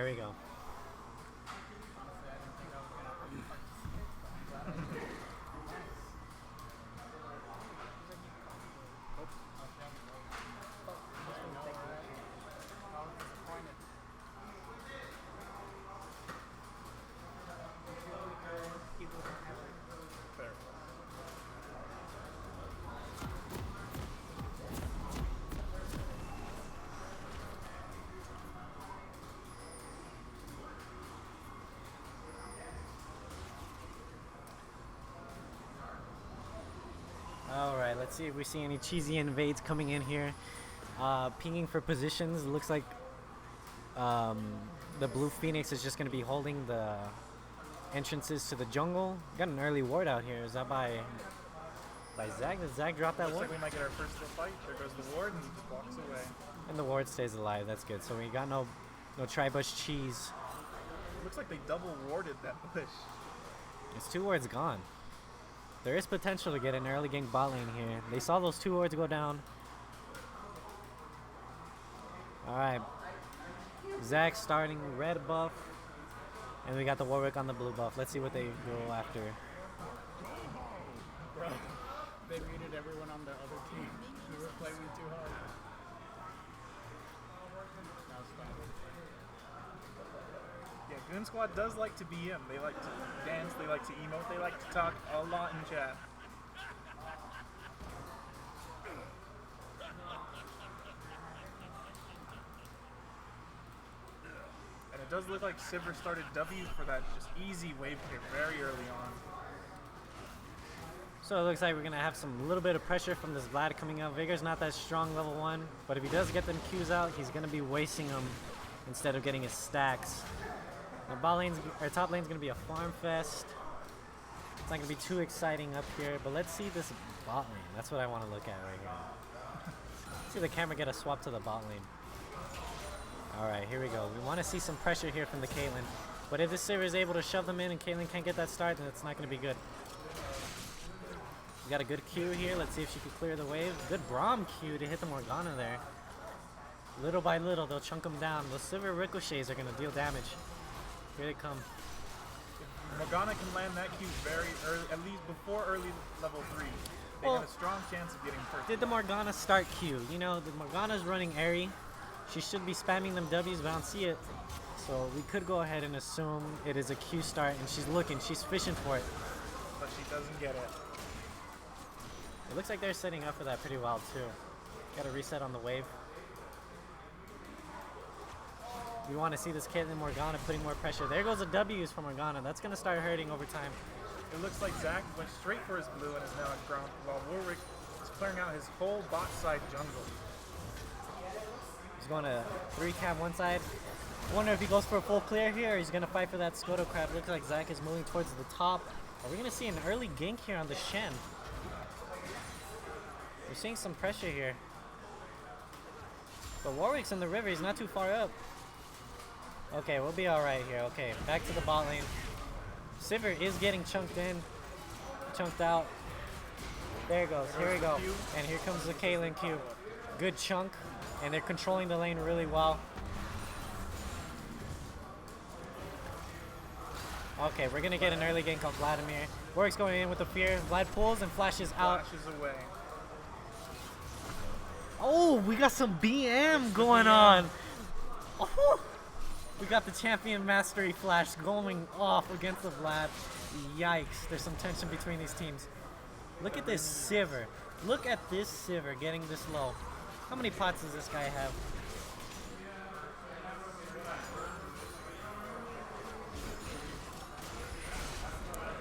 we go. Alright, let's see if we see any cheesy invades coming in here. Pinging for positions. Looks like the blue Pheonix is just going to be holding the entrances to the jungle. Got an early ward out here. Is that by Zag? Did Zag drop that Looks ward? like we might get our first little fight. There goes the ward and he just walks away. And the ward stays alive. That's good. So we got no tri-bush cheese. Looks like they double warded that bush. It's 2 wards gone. There is potential to get an early gank bot lane here. They saw those 2 wards go down. Alright. Zach starting red buff. And we got the Warwick on the blue buff. Let's see what they go after. Bro, they muted everyone on the other team. We were playing too hard. Now stop. Yeah, Goon Squad does like to BM. They like to dance, they like to emote, they like to talk a lot in chat. And it does look like Sivir started W for that just easy wave clear very early on. So it looks like we're going to have some little bit of pressure from this Vlad coming out. Vigor's not that strong level 1, but if he does get them Qs out, he's going to be wasting them instead of getting his stacks. The top lane's going to be a farm fest. It's not going to be too exciting up here, but let's see this bot lane. That's what I want to look at right here. See the camera get a swap to the bot lane. Alright, here we go. We want to see some pressure here from the Caitlyn. But if this Sivir is able to shove them in and Caitlyn can't get that start, then it's not going to be good. We got a good Q here. Let's see if she can clear the wave. Good Braum Q to hit the Morgana there. Little by little, they'll chunk them down. Those Sivir ricochets are going to deal damage. Here they come. Morgana can land that Q very early, at least before early level 3. They have a strong chance of getting first. Did the Morgana start Q? You know, the Morgana's running airy. She should be spamming them W's, but I don't see it. So we could go ahead and assume it is a Q start, and she's looking, she's fishing for it. But she doesn't get it. It looks like they're setting up for that pretty well too. Got a reset on the wave. We want to see this Caitlyn Morgana putting more pressure. There goes the W's for Morgana. That's going to start hurting over time. It looks like Zach went straight for his blue and is now at ground, while Warwick is clearing out his whole bot side jungle. He's going to 3-cam one side. I wonder if he goes for a full clear here or he's going to fight for that Scoto crab. Looks like Zach is moving towards the top. Are we going to see an early gank here on the Shen? We're seeing some pressure here. But Warwick's in the river. He's not too far up. Okay, we'll be alright here. Okay, back to the bot lane. Sivir is getting chunked in. Chunked out. There it goes. Here we go. And here comes the Caitlyn Q. Good chunk. And they're controlling the lane really well. Okay, we're going to get an early gank on Vladimir. Warwick's going in with the fear. Vlad pulls and flashes out. Flashes away. Oh, we got some BM going on. Oh, we got the champion mastery flash going off against the Vlad. Yikes, there's some tension between these teams. Look at this Sivir. Look at this Sivir getting this low. How many pots does this guy have?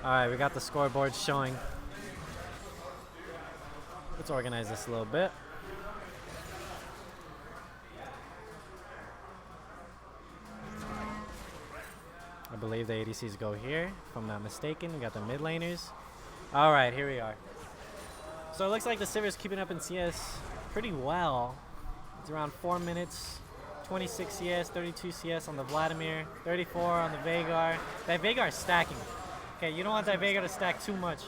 Alright, we got the scoreboard showing. Let's organize this a little bit. I believe the ADCs go here, if I'm not mistaken. We got the mid laners. Alright, here we are. So it looks like the Sivir's keeping up in CS pretty well. It's around 4 minutes, 26 CS, 32 CS on the Vladimir, 34 on the Veigar. That Veigar is stacking. Okay, you don't want that Veigar to stack too much.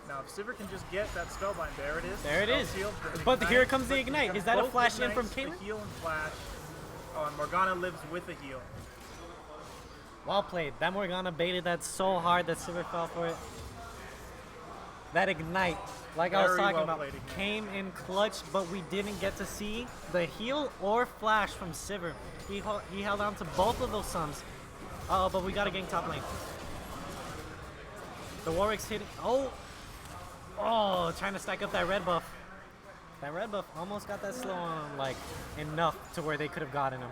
Now, if Sivir can just get that spellbind, there it is. There it is. Shield, But here comes the ignite. Is that a flash in from Caitlyn? Caitlyn? The heal and flash. Oh, and Morgana lives with a heal. Well played. That Morgana baited that so hard that Sivir fell for it. That Ignite, like I was Very talking well about, played Ignite. came in clutch, but we didn't get to see the heal or flash from Sivir. He held on to both of those suns. But we got to gank top lane. The Warwick's hitting. Oh, trying to stack up that red buff. That red buff almost got that slow on, like, enough to where they could have gotten him.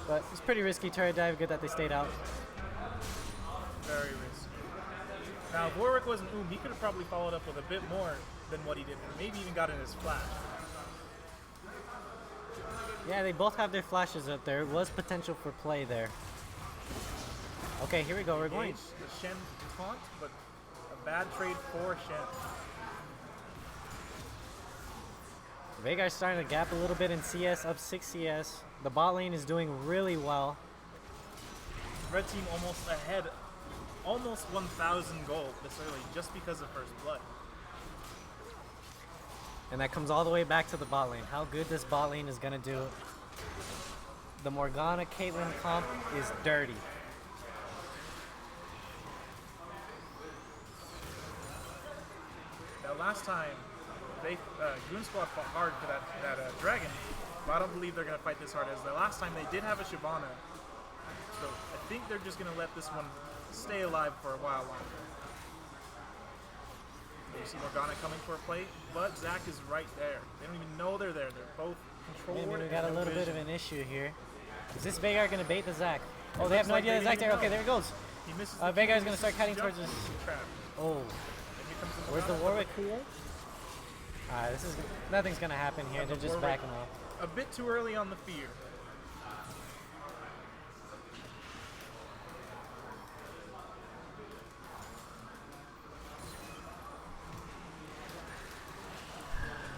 But it's pretty risky turret dive. Good that they stayed out. Very risky. Now, if Warwick wasn't he could have probably followed up with a bit more than what he did. Maybe even gotten his flash. Yeah, they both have their flashes up there. Was potential for play there. Okay, here we go. We're going. Engage the Shen taunt, but a bad trade for Shen. Veigar's starting to gap a little bit in CS, up 6 CS. The bot lane is doing really well. Red team almost ahead, almost 1,000 gold this early just because of First Blood. And that comes all the way back to the bot lane. How good this bot lane is going to do. The Morgana Caitlyn comp is dirty. Now last time, Goon Squad fought hard for that dragon, but I don't believe they're going to fight this hard as the last time they did have a Shyvana. So I think they're just going to let this one stay alive for a while longer. You see Morgana coming for a play, but Zac is right there. They don't even know they're there. They're both controlled. Maybe we got a and little bit of vision. an issue here. Is this Veigar going to bait the Zac? Oh, It they have looks no like idea they the Zac didn't there. even Okay, know. there it goes. He misses Veigar's going to start cutting towards his... trap. Oh. And here comes the Where's the Morgana. Warwick? Alright, this is... Nothing's going to happen here. They're just Warwick. backing off. A bit too early on the fear.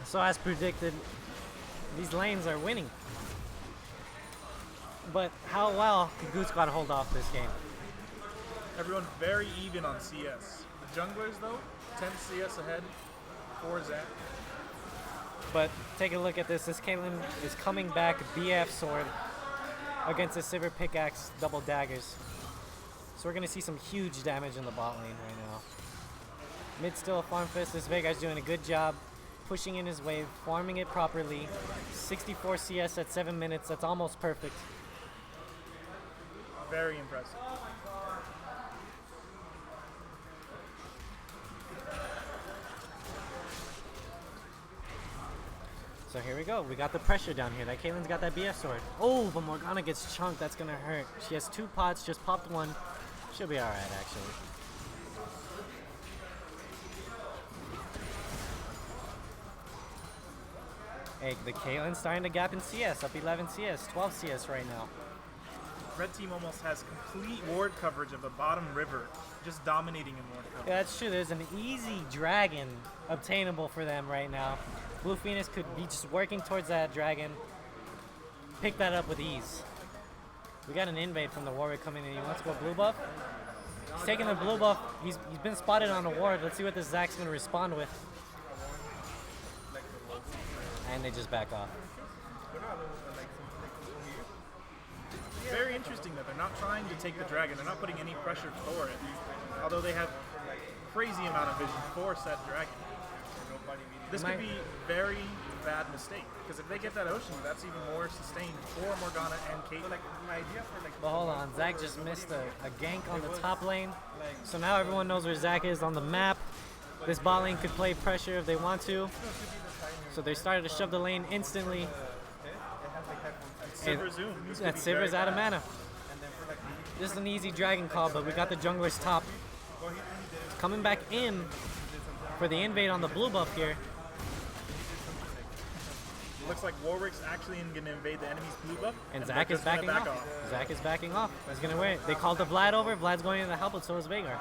So as predicted, these lanes are winning. But how well can Goose got to hold off this game? Everyone very even on CS. The junglers though, 10 CS ahead for Zac. But take a look at this. This Caitlyn is coming back BF sword against the Sivir pickaxe double daggers. So we're going to see some huge damage in the bot lane right now. Mid still a farm fist. This Veigar's doing a good job pushing in his wave, farming it properly. 64 CS at 7 minutes. That's almost perfect. Very impressive. So here we go. We got the pressure down here. That Caitlyn's got that BF sword. Oh, but Morgana gets chunked. That's going to hurt. She has 2 pots. Just popped 1. She'll be alright, actually. Hey, the Caitlyn's starting to gap in CS. Up 11 CS. 12 CS right now. Red team almost has complete ward coverage of the bottom river, just dominating in ward coverage. Yeah, that's true. There's an easy dragon obtainable for them right now. Blue Phoenix could be just working towards that dragon. Pick that up with ease. We got an invade from the Warwick coming in. He wants to go blue buff. He's taking the blue buff. He's been spotted on a ward. Let's see what this Zac's going to respond with. And they just back off. Very interesting that they're not trying to take the dragon. They're not putting any pressure for it. Although they have crazy amount of vision for said dragon. This could be very bad mistake because if they get that ocean, that's even more sustained for Morgana and Caitlyn. But hold on, Zac just missed a gank on the top lane. So now everyone knows where Zac is on the map. This bot lane could play pressure if they want to. So they started to shove the lane instantly. Sivir zoom. This could That be Sivir's very out of bad. mana. This is an easy dragon call, but we got the junglers top. Coming back in for the invade on the blue buff here. Looks like Warwick's actually going to invade the enemy's blue buff. And they're Zac is just gonna backing back off. Zac is backing off. He's going to wear it. They called the Vlad over. Vlad's going in to help, but so is Veigar.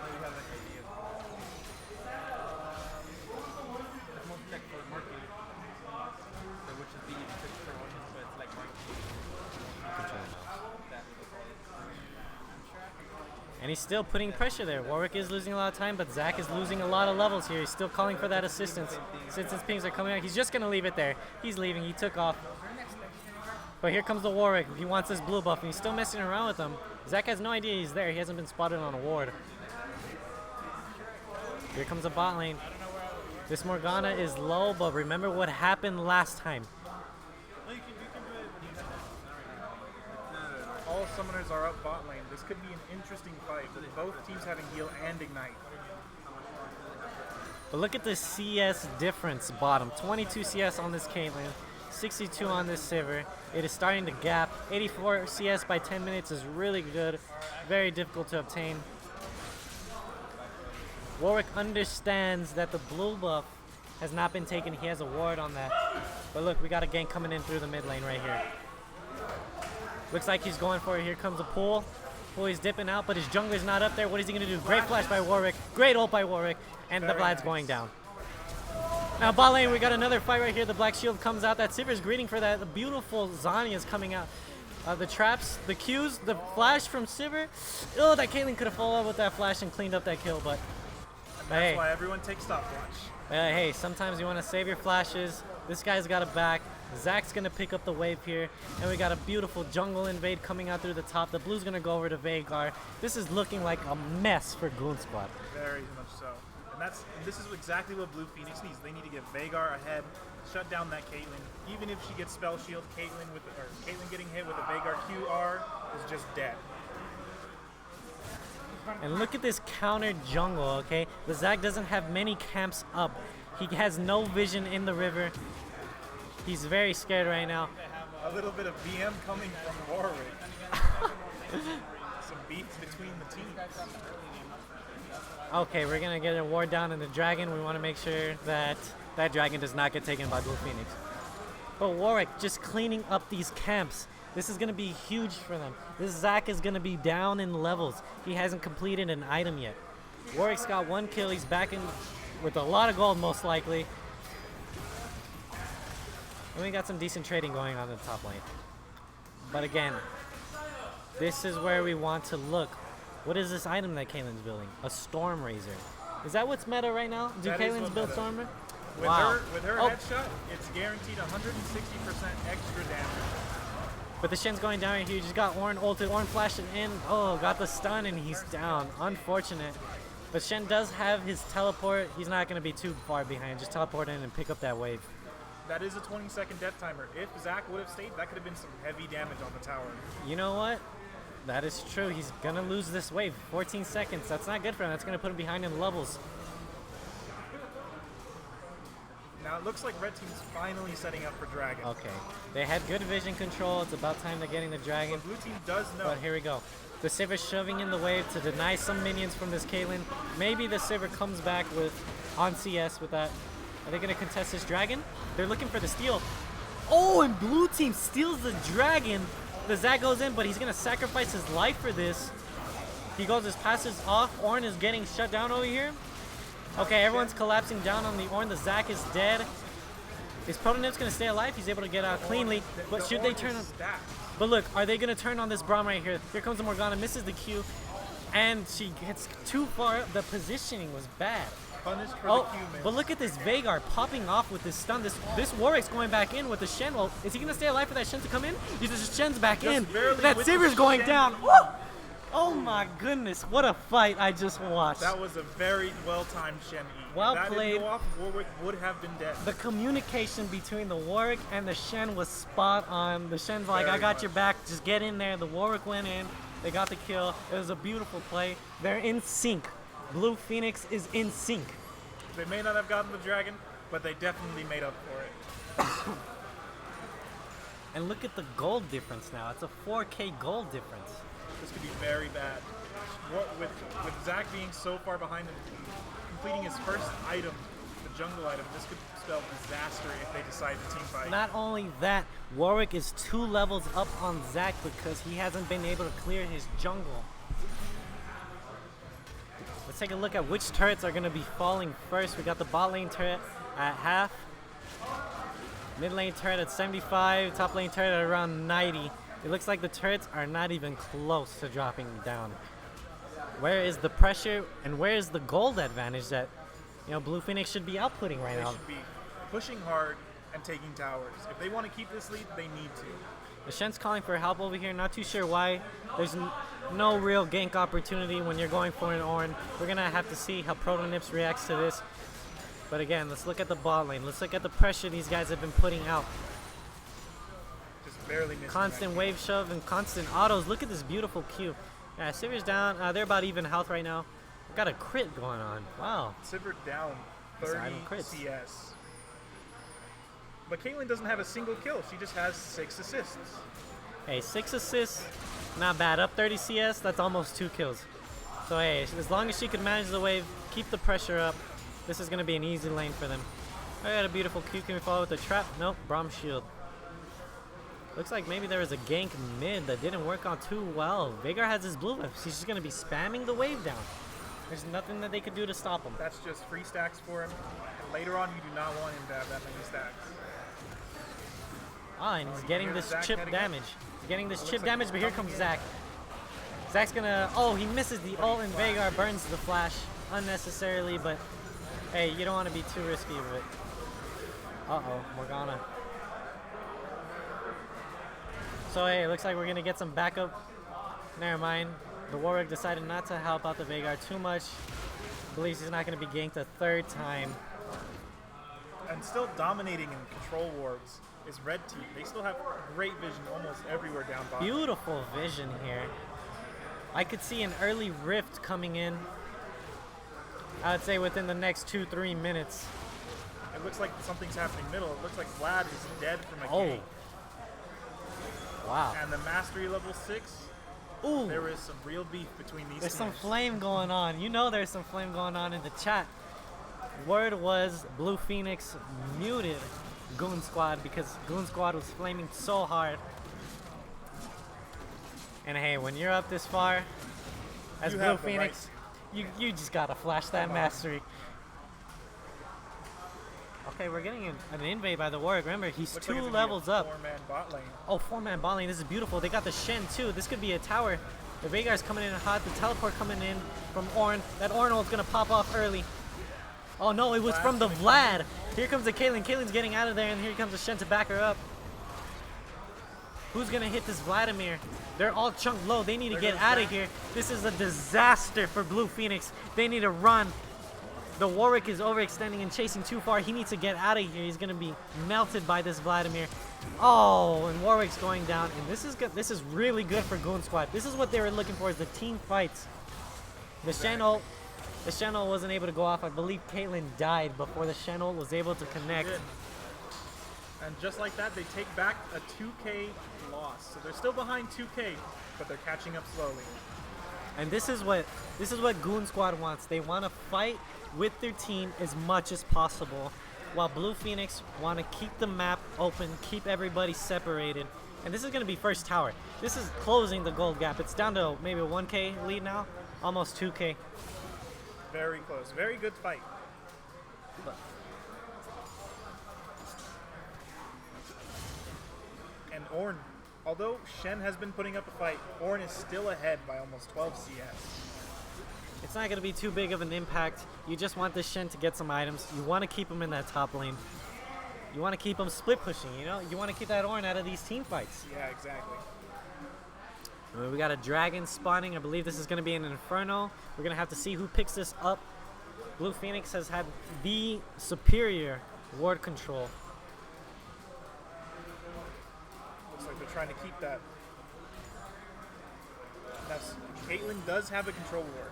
And he's still putting pressure there. Warwick is losing a lot of time, but Zac is losing a lot of levels here. He's still calling for that assistance. Since his pings are coming out, he's just going to leave it there. He's leaving. He took off. But here comes the Warwick. He wants his blue buff, and he's still messing around with him. Zac has no idea he's there. He hasn't been spotted on a ward. Here comes the bot lane. This Morgana is low, but remember what happened last time. All summoners are up bot lane. This could be an interesting fight with both teams having heal and ignite. But look at the CS difference bottom. 22 CS on this Caitlyn, 62 on this Sivir. It is starting to gap. 84 CS by 10 minutes is really good. Very difficult to obtain. Warwick understands that the blue buff has not been taken. He has a ward on that. But look, we got a gank coming in through the mid lane right here. Looks like he's going for it. Here comes a pull. Pull, he's dipping out, but his jungler's not up there. What is he going to do? Great flash by Warwick. Great ult by Warwick. And the Vlad's going down. Now, bot lane, we got another fight right here. The Black Shield comes out. That Sivir's greeting for that. The beautiful Zanya is coming out. The traps, the Qs, the flash from Sivir. Oh, that Caitlyn could have followed up with that flash and cleaned up that kill, but That's why everyone takes stopwatch. hey, sometimes you want to save your flashes. This guy's got a back. Zac's going to pick up the wave here. And we got a beautiful jungle invade coming out through the top. The blue's going to go over to Veigar. This is looking like a mess for Goon Squad. Very much so. And this is exactly what Blue Pheonix needs. They need to get Veigar ahead, shut down that Caitlyn. Even if she gets spell shield, Caitlyn getting hit with a Veigar QR is just dead. And look at this counter jungle, okay? The Zac doesn't have many camps up. He has no vision in the river. He's very scared right now. A little bit of BM coming from Warwick. Some beef between the teams. Okay, we're going to get a ward down in the dragon. We want to make sure that that dragon does not get taken by Blue Pheonix. But Warwick just cleaning up these camps. This is going to be huge for them. This Zac is going to be down in levels. He hasn't completed an item yet. Warwick's got one kill. He's back in with a lot of gold, most likely. And we got some decent trading going on in the top lane. But again, this is where we want to look. What is this item that Caitlyn's building? A Storm Razor. Is that what's meta right now? Do Caitlyn's build Storm Razor? With her headshot, it's guaranteed 160% extra damage. But the Shen's going down right here. He just got Ornn ulted. Ornn flashed it in. Oh, got the stun, and he's down. Unfortunate. But Shen does have his teleport. He's not going to be too far behind. Just teleport in and pick up that wave. That is a 20-second death timer. If Zac would have stayed, that could have been some heavy damage on the tower. You know what? That is true. He's going to lose this wave. 14 seconds. That's not good for him. That's going to put him behind in levels. Now it looks like Red Team's finally setting up for Dragon. Okay. They had good vision control. It's about time they're getting the Dragon. But Blue Team does know. But here we go. The Sivir shoving in the wave to deny some minions from this Caitlyn. Maybe the Sivir comes back with on CS with that. Are they going to contest this Dragon? They're looking for the steal. Oh, and Blue Team steals the Dragon. The Zac goes in, but he's going to sacrifice his life for this. He goes, his passes off. Ornn is getting shut down over here. Okay, everyone's collapsing down on the Ornn. The Zac is dead. His Protonip's going to stay alive. He's able to get out cleanly. But should they turn on... But look, are they going to turn on this Braum right here? Here comes the Morgana, misses the Q. And she gets too far. The positioning was bad. Punished for the Q miss. But look at this Veigar popping off with this stun. This Warwick's going back in with the Shen. Well, is he going to stay alive for that Shen to come in? He's Shen's back in. That Sivir's going down. Oh my goodness, what a fight I just watched. That was a very well-timed Shen E. Well if that played. Didn't go off, Warwick would have been dead. The communication between the Warwick and the Shen was spot on. The Shen's like, Very I got much. your back, just get in there. The Warwick went in, they got the kill. It was a beautiful play. They're in sync. Blue Pheonix is in sync. They may not have gotten the Dragon, but they definitely made up for it. And look at the gold difference now. It's a 4K gold difference. This could be very bad. With Zac being so far behind him, completing his first item, the jungle item, this could spell disaster if they decide to team fight. Not only that, Warwick is 2 levels up on Zac because he hasn't been able to clear his jungle. Let's take a look at which turrets are going to be falling first. We got the bot lane turret at half, mid lane turret at 75, top lane turret at around 90. It looks like the turrets are not even close to dropping down. Where is the pressure and where is the gold advantage that Blue Pheonix should be outputting right now? They should be pushing hard and taking towers. If they want to keep this lead, they need to. The Shen's calling for help over here. Not too sure why. There's no real gank opportunity when you're going for an Ornn. We're going to have to see how Protonips reacts to this. But again, let's look at the bot lane. Let's look at the pressure these guys have been putting out. Just barely missing. Constant wave shove and constant autos. Look at this beautiful Q. Yeah, Sivir's down. They're about even health right now. Got a crit going on. Wow. Sivir down 30 CS. But Caitlyn doesn't have a single kill. She just has 6 assists. Hey, 6 assists, not bad. Up 30 CS, that's almost 2 kills. So hey, as long as she can manage the wave, keep the pressure up, this is going to be an easy lane for them. I got a beautiful Q. Can we follow with the trap? Nope, Braum shield. Looks like maybe there was a gank mid that didn't work out too well. Veigar has his blue buff. He's just going to be spamming the wave down. There's nothing that they could do to stop him. That's just free stacks for him. And later on, you do not want him to have that many stacks. Ah, and he's getting this chip damage. He's getting this chip damage, but here comes Zac. Zac's gonna... Oh, he misses the ult, and Veigar burns the flash unnecessarily, but hey, you don't want to be too risky with it. Uh-oh, Morgana. So hey, it looks like we're gonna get some backup. Never mind. The Warwick decided not to help out the Veigar too much. Believes he's not gonna be ganked a 3rd time. And still dominating in control wars is Red Team. They still have great vision almost everywhere down bottom. Beautiful vision here. I could see an early rift coming in. I would say within the next 2-3 minutes. It looks like something's happening middle. It looks like Vlad is dead from a gank. Wow. And the mastery level 6. Ooh. There is some real beef between these There's some teams. flame going on. You know there's some flame going on in the chat. Word was Blue Pheonix muted Goon Squad because Goon Squad was flaming so hard. And hey, when you're up this far, as Blue Pheonix, you just gotta flash that mastery. Okay, we're getting an invade by the Warwick. Remember, he's Looks 2 like levels up. 4-man bot lane. Oh, 4-man bot lane. This is beautiful. They got the Shen too. This could be a tower. The Veigar's coming in hot. The teleport coming in from Ornn. That Ornn ult's gonna pop off early. Oh no, it was from the Vlad. Here comes the Caitlyn. Caitlyn's getting out of there, and here comes the Shen to back her up. Who's gonna hit this Vladimir? They're all chunked low. They need to get out of here. This is a disaster for Blue Pheonix. They need to run. The Warwick is overextending and chasing too far. He needs to get out of here. He's gonna be melted by this Vladimir. Oh, and Warwick's going down. And this is good. This is really good for Goon Squad. This is what they were looking for: is the team fights. The Shen ult. The Shen ult wasn't able to go off. I believe Caitlyn died before the Shen ult was able to connect. And just like that, they take back a 2K loss. So they're still behind 2K, but they're catching up slowly. And this is what Goon Squad wants. They want to fight with their team as much as possible, while Blue Pheonix want to keep the map open, keep everybody separated. And this is going to be first tower. This is closing the gold gap. It's down to maybe a 1K lead now, almost 2K. Very close. Very good fight. And Ornn, although Shen has been putting up a fight, Ornn is still ahead by almost 12 CS. It's not going to be too big of an impact. You just want this Shen to get some items. You want to keep him in that top lane. You want to keep him split pushing, you know? You want to keep that Ornn out of these team fights. Yeah, exactly. We got a dragon spawning. I believe this is going to be an Inferno. We're going to have to see who picks this up. Blue Pheonix has had the superior ward control. Looks like they're trying to keep that. Now, Caitlyn does have a control ward.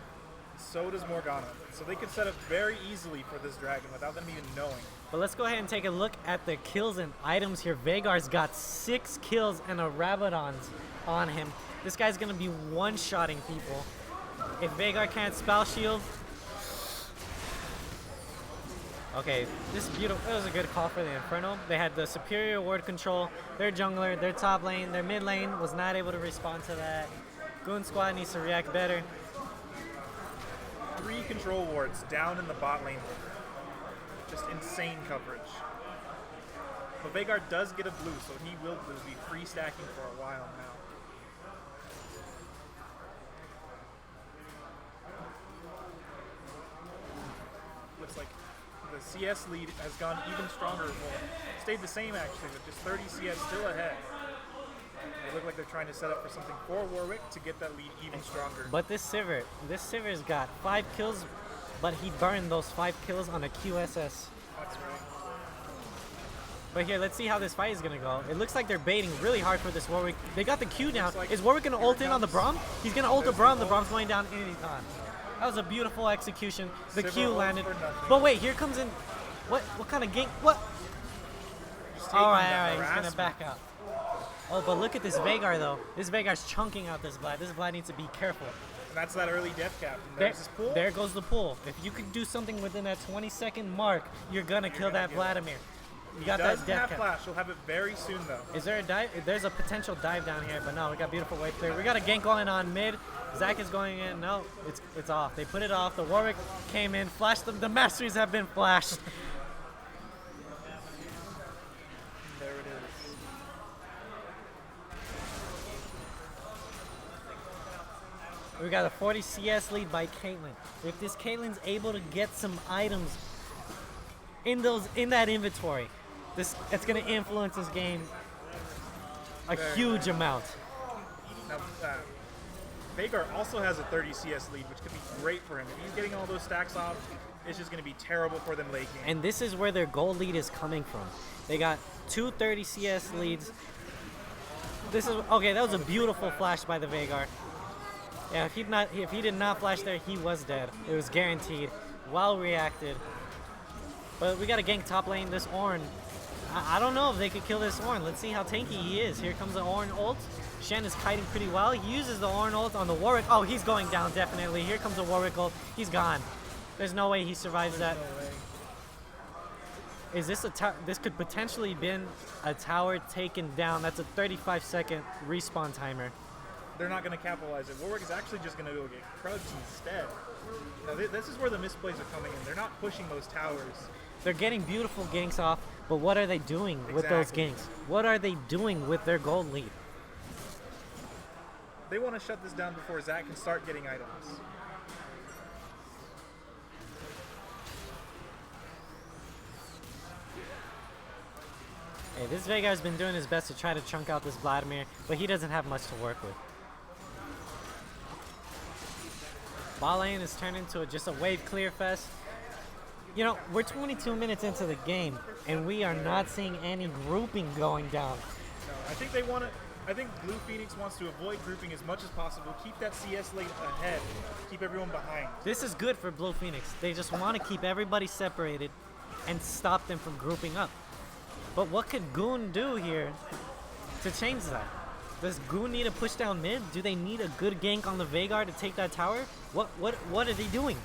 So does Morgana. So they could set up very easily for this dragon without them even knowing. But let's go ahead and take a look at the kills and items here. Veigar's got 6 kills and a Rabadon's on him. This guy's going to be one-shotting people. If Veigar can't spell shield... Okay, this is beautiful. It was a good call for the Inferno. They had the superior ward control. Their jungler, their top lane, their mid lane was not able to respond to that. Goon Squad needs to react better. 3 control wards down in the bot lane. Just insane coverage. But Veigar does get a blue, so he will be free stacking for a while now. Looks like the CS lead has gone even stronger. Well, stayed the same actually, with just 30 CS still ahead. They look like they're trying to set up for something for Warwick to get that lead even stronger. But this Sivir's got 5 kills, but he burned those 5 kills on a QSS. That's right. But here, let's see how this fight is gonna go. It looks like they're baiting really hard for this Warwick. They got the Q down. Like Is Warwick gonna ult in on the Braum? He's gonna ult the Braum. The Braum's going down anytime. That was a beautiful execution. The Sivir Q ults landed. for nothing. But wait, here comes in. What kind of gank? What? Just taking All the right, he's gonna harassment. back out. Oh, but look at this Veigar though. This Veigar's chunking out this Vlad. This Vlad needs to be careful. And that's that early death cap. And There, there's this pool. there goes the pull. If you could do something within that 20-second mark, you're gonna kill that Vladimir. You got that Doesn't death have cap. flash. He'll have it very soon though. Is there a dive? There's a potential dive down here, but no, we got beautiful wave clear. We got a gank going on mid. Zach is going in. No, it's off. They put it off. The Warwick came in, flashed them. The Masteries have been flashed. There it is. We got a 40 CS lead by Caitlyn. If this Caitlyn's able to get some items in that inventory, it's gonna influence this game a huge amount. Now, Veigar also has a 30 CS lead, which could be great for him. If he's getting all those stacks off, it's just going to be terrible for them late game. And this is where their gold lead is coming from. They got 2 30 CS leads. This is okay. That was a beautiful flash by the Veigar. Yeah, if he did not flash there, he was dead. It was guaranteed. Well reacted. But we got to gank top lane. This Ornn. I don't know if they could kill this Ornn. Let's see how tanky he is. Here comes the Ornn ult. Shen is kiting pretty well. He uses the Ornn ult on the Warwick. Oh, he's going down definitely. Here comes the Warwick ult. He's gone. There's no way he survives that. No way. Is this this could potentially been a tower taken down. That's a 35-second respawn timer. They're not going to capitalize it. Warwick is actually just going to go get Krugs instead. Now, this is where the misplays are coming in. They're not pushing those towers. They're getting beautiful ganks off, but what are they doing with those Exactly. ganks? What are they doing with their gold lead? They want to shut this down before Zach can start getting items. Hey, this Veigar's been doing his best to try to chunk out this Vladimir, but he doesn't have much to work with. Bot lane is turned into just a wave clear fest. You know, we're 22 minutes into the game, and we are not seeing any grouping going down. No, I think they want to. I think Blue Phoenix wants to avoid grouping as much as possible. Keep that CS lane ahead. Keep everyone behind. This is good for Blue Phoenix. They just want to keep everybody separated and stop them from grouping up. But what could Goon do here to change that? Does Goon need to push down mid? Do they need a good gank on the Veigar to take that tower? What are they doing?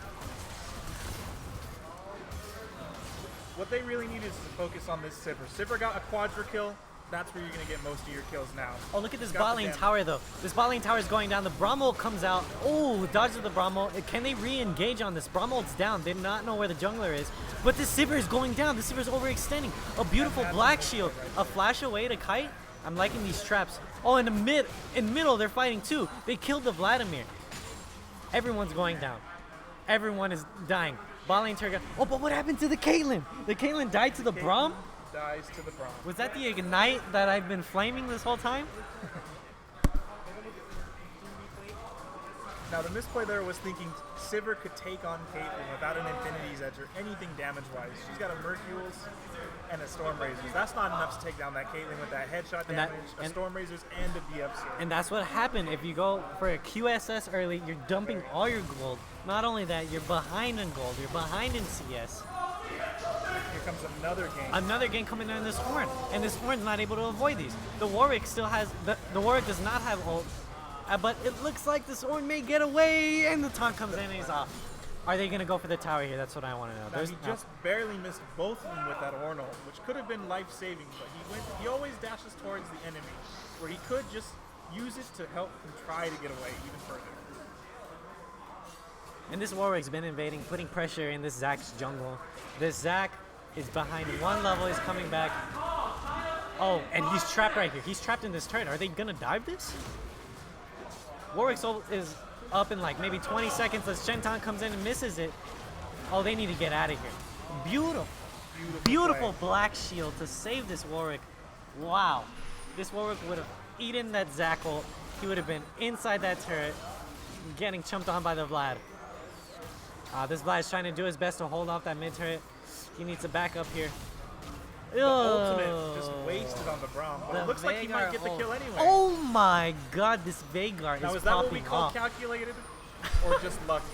What they really need is to focus on this Sivir. Sivir got a quadra kill. That's where you're going to get most of your kills now. Oh, look at this Got bot the lane damage. tower, though. This bot lane tower is going down. The Braum comes out. Oh, dodges the Braum. Can they re-engage on this? Braum down. They do not know where the jungler is. But this Sivir is going down. This Sivir is overextending. A beautiful black shield. A flash away to kite. I'm liking these traps. Oh, in the middle, they're fighting too. They killed the Vladimir. Everyone's going down. Everyone is dying. Bot lane turret. Oh, but what happened to the Caitlyn? The Caitlyn died to the Braum? Dies to the Braum. Was that the ignite that I've been flaming this whole time? Now, the misplay there was thinking Sivir could take on Caitlyn without an Infinity's Edge or anything damage-wise. She's got a Mercurials and a Storm Razors. That's not enough to take down that Caitlyn with that headshot And that- damage, a and- Storm Razors, and a DF sword. And that's what happened. If you go for a QSS early, you're dumping all your gold. Not only that, you're behind in gold. You're behind in CS. Here comes another game. Another game coming in this Ornn, and this Ornn's not able to avoid these. The Warwick still has the Warwick does not have ult, but it looks like this Ornn may get away, and the taunt comes in and he's off. Are they gonna go for the tower here? That's what I want to know. Now, he just barely missed both of them with that Ornal, which could have been life-saving, but he always dashes towards the enemy, where he could just use it to help him try to get away even further. And this Warwick's been invading, putting pressure in this Zack's jungle. This Zack is behind one level, he's coming back. Oh, and he's trapped right here. He's trapped in this turret. Are they gonna dive this? Warwick's ult is up in like maybe 20 seconds as Shenton comes in and misses it. Oh, they need to get out of here. Beautiful. Beautiful play. black shield to save this Warwick. Wow. this Warwick would have eaten that Zac ult. He would have been inside that turret, getting chumped on by the Vlad. This Vlad is trying to do his best to hold off that mid turret. He needs to back up here. The ultimate just wasted on the Braum, but it looks like he might get the kill anyway. Oh my god, this Veigar now, is that what we popping call off. calculated or just lucky?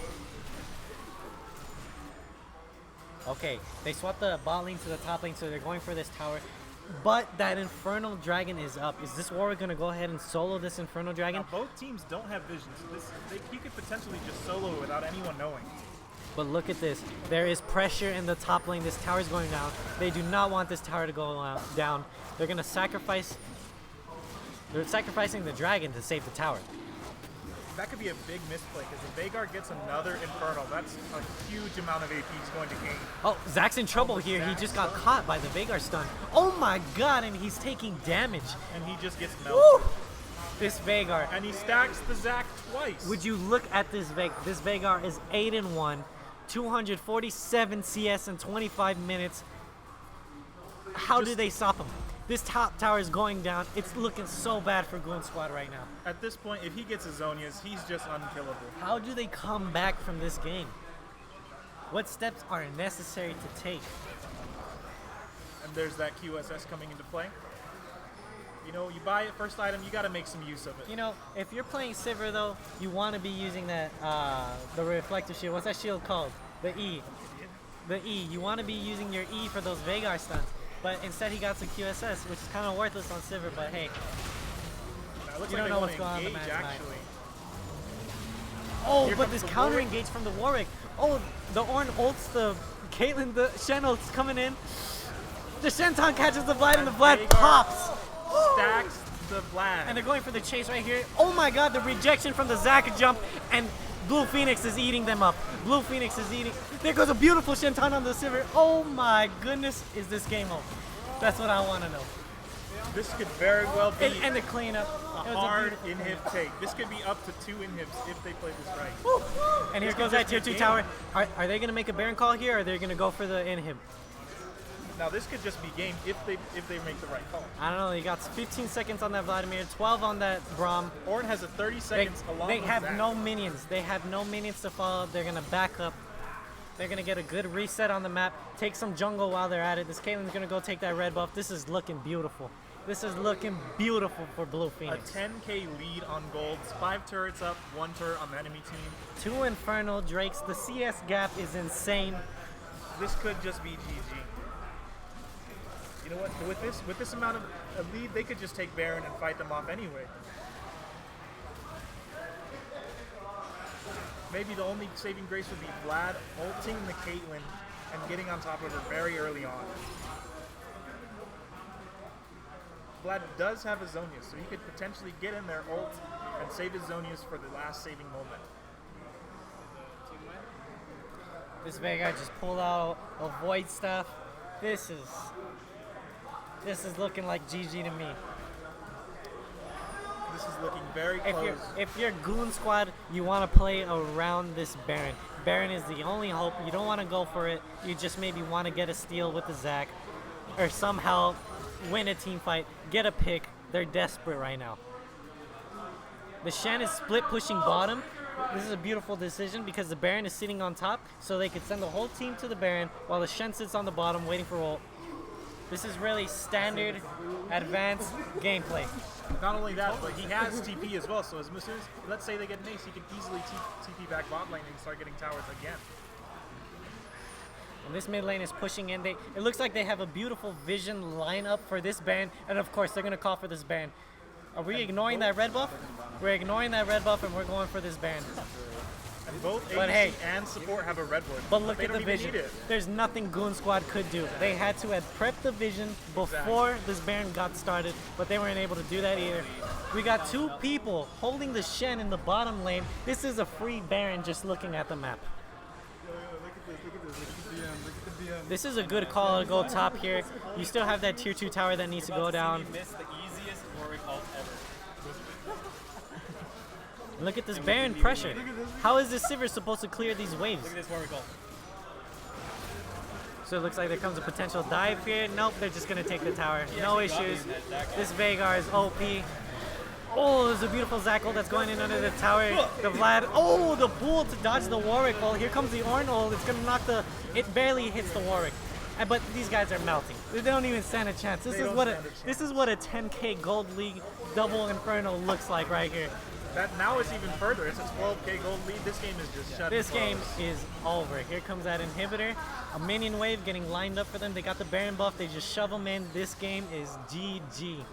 Okay, they swapped the bot lane to the top lane, so they're going for this tower. But that Infernal Dragon is up. Is this Warwick going to go ahead and solo this Infernal Dragon? Now, both teams don't have vision, so he could potentially just solo it without anyone knowing. But look at this. There is pressure in the top lane. This tower is going down. They do not want this tower to go down. They're going to sacrifice... They're sacrificing the dragon to save the tower. That could be a big misplay, because if Veigar gets another Infernal, that's a huge amount of AP he's going to gain. Oh, Zac's in trouble here. He just got caught by the Veigar stun. Oh my god, and he's taking damage. And he just gets melted. Woo! This Veigar. And he stacks the Zac twice. Would you look at this Veigar? This Veigar is 8-1, 247 CS in 25 minutes. How do they stop him? This top tower is going down. It's looking so bad for Goon Squad right now. At this point, if he gets his Zonias, he's just unkillable. How do they come back from this game? What steps are necessary to take? And there's that QSS coming into play. You know, you buy it first item, you got to make some use of it. You know, if you're playing Sivir though, you want to be using that the reflective shield. What's that shield called? The E. The E. You want to be using your E for those Veigar stuns. But instead he got some QSS, which is kind of worthless on Sivir, but hey. Looks You like don't know what's going on in the match tonight. Oh, Here but this counter Warwick. engage from the Warwick. Oh, the Ornn ults the Caitlyn, the Shen ult's coming in. The Shenton catches the Vlad and the Vlad Veigar pops. Stacks the Vlad. And they're going for the chase right here. Oh my god, the rejection from the Zac jump, and Blue Pheonix is eating them up. Blue Pheonix is eating. There goes a beautiful Shenton on the Sivir. Oh my goodness, is this game over? That's what I want to know. This could very well be And the cleanup. a It was hard beautiful inhib take. This could be up to 2 inhibs if they play this right. Woo! And here This goes could that just tier be 2 game. tower. Are they going to make a Baron call here, or are they going to go for the inhib? Now this could just be game if they make the right call. I don't know. You got 15 seconds on that Vladimir, 12 on that Braum. Ornn has a 30 seconds along They with have Zac. no minions. They have no minions to follow. They're going to back up. They're going to get a good reset on the map. Take some jungle while they're at it. This Caitlyn's going to go take that red buff. This is looking beautiful. This is looking beautiful for Blue A Pheonix. 10k lead on golds, 5 turrets up, 1 turret on the enemy team. 2 Infernal Drakes. The CS gap is insane. This could just be GG. You know what? With this amount of lead, they could just take Baron and fight them off anyway. Maybe the only saving grace would be Vlad ulting the Caitlyn and getting on top of her very early on. Vlad does have a Zonius, so he could potentially get in there, ult, and save his Zonius for the last saving moment. This Veigar just pulled out a void stuff. This is looking like GG to me. This is looking very close. If you're Goon Squad, you want to play around this Baron. Baron is the only hope. You don't want to go for it. You just maybe want to get a steal with the Zac, or somehow win a team fight, get a pick. They're desperate right now. The Shen is split pushing bottom. This is a beautiful decision because the Baron is sitting on top, so they could send the whole team to the Baron while the Shen sits on the bottom waiting for ult. This is really standard, advanced gameplay. Not only that, but he has TP as well, so as soon as, let's say they get an ace, he can easily TP back bot lane and start getting towers again. And this mid lane is pushing in. It looks like they have a beautiful vision lineup for this Baron, and of course they're going to call for this Baron. Are we ignoring that red buff? We're ignoring that red buff and we're going for this Baron. And both But ADC hey, and support have a redwood. But look they at the don't even vision. need it. There's nothing Goon Squad could do. They had to have prepped the vision before this Baron got started, but they weren't able to do that either. We got 2 people holding the Shen in the bottom lane. This is a free Baron just looking at the map. This is a good call to go top here. You still have that tier 2 tower that needs to go down. Miss the easiest Warwick ult ever. Look at this Baron pressure. How is this Sivir supposed to clear these waves? Look at this Warwick ult. So it looks like there comes a potential dive here. Nope, they're just going to take the tower. No issues. This Veigar is OP. Oh, there's a beautiful Zackle that's going in under the tower. The Vlad. Oh, the Bull to dodge the Warwick. Oh, here comes the Ornol. It's going to knock the... It barely hits the Warwick. But these guys are melting. They don't even stand a chance. This is what a 10K Gold League double Inferno looks like right here. That now it's even further. It's a 12K gold lead. This game is just shut. This game is over. Here comes that inhibitor. A minion wave getting lined up for them. They got the Baron buff. They just shove them in. This game is GG.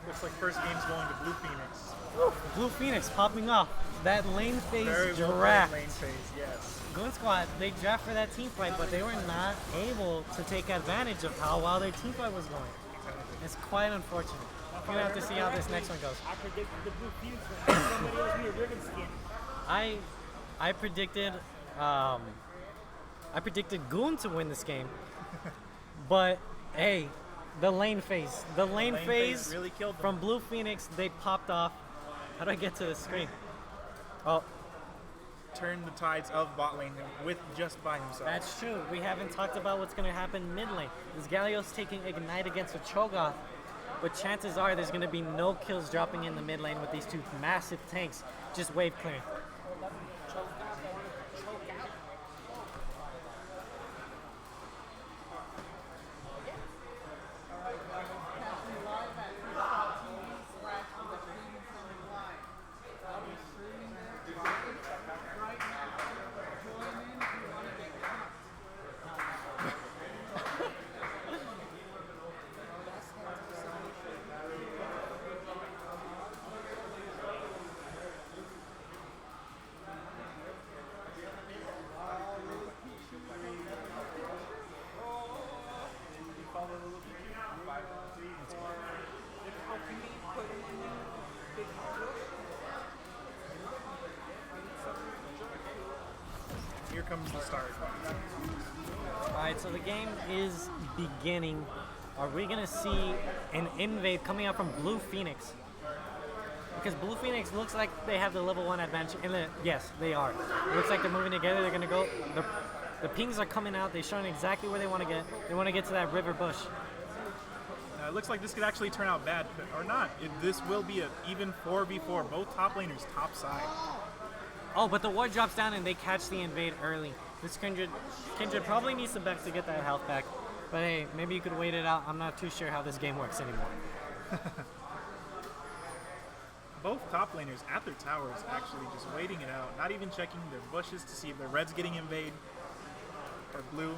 Looks like first game's going to Blue Pheonix. Woo. Blue Pheonix popping off. That lane phase Very well draft. lane phase, yes. Goon Squad, they draft for that team fight, but they were not able to take advantage of how well their team fight was going. It's quite unfortunate. We're gonna have to see how this next one goes. I predicted the Blue Pheonix one. Somebody else need a ribbon skin. I predicted Goon to win this game, but hey, the lane phase really killed them. from Blue Pheonix, they popped off. How do I get to the screen? Oh, Turn the tides of bot lane with just by himself. that's true. We haven't talked about what's gonna happen mid lane. This Galio's taking Ignite against a Cho'Gath, but chances are there's gonna be no kills dropping in the mid lane with these two massive tanks just wave clearing. Here comes the start. Alright, so the game is beginning. Are we gonna see an invade coming out from Blue Pheonix? Because Blue Pheonix looks like they have the level 1 advantage. Yes, they are. It looks like they're moving together. They're gonna go. The pings are coming out. They're showing exactly where they want to get. They want to get to that river bush. It looks like this could actually turn out bad, or not. This will be an even 4v4. Both top laners top side. Oh, but the ward drops down and they catch the invade early. This Kindred probably needs some Bex to get that health back. But hey, maybe you could wait it out. I'm not too sure how this game works anymore. Both top laners at their towers actually just waiting it out, not even checking their bushes to see if their red's getting invade or blue.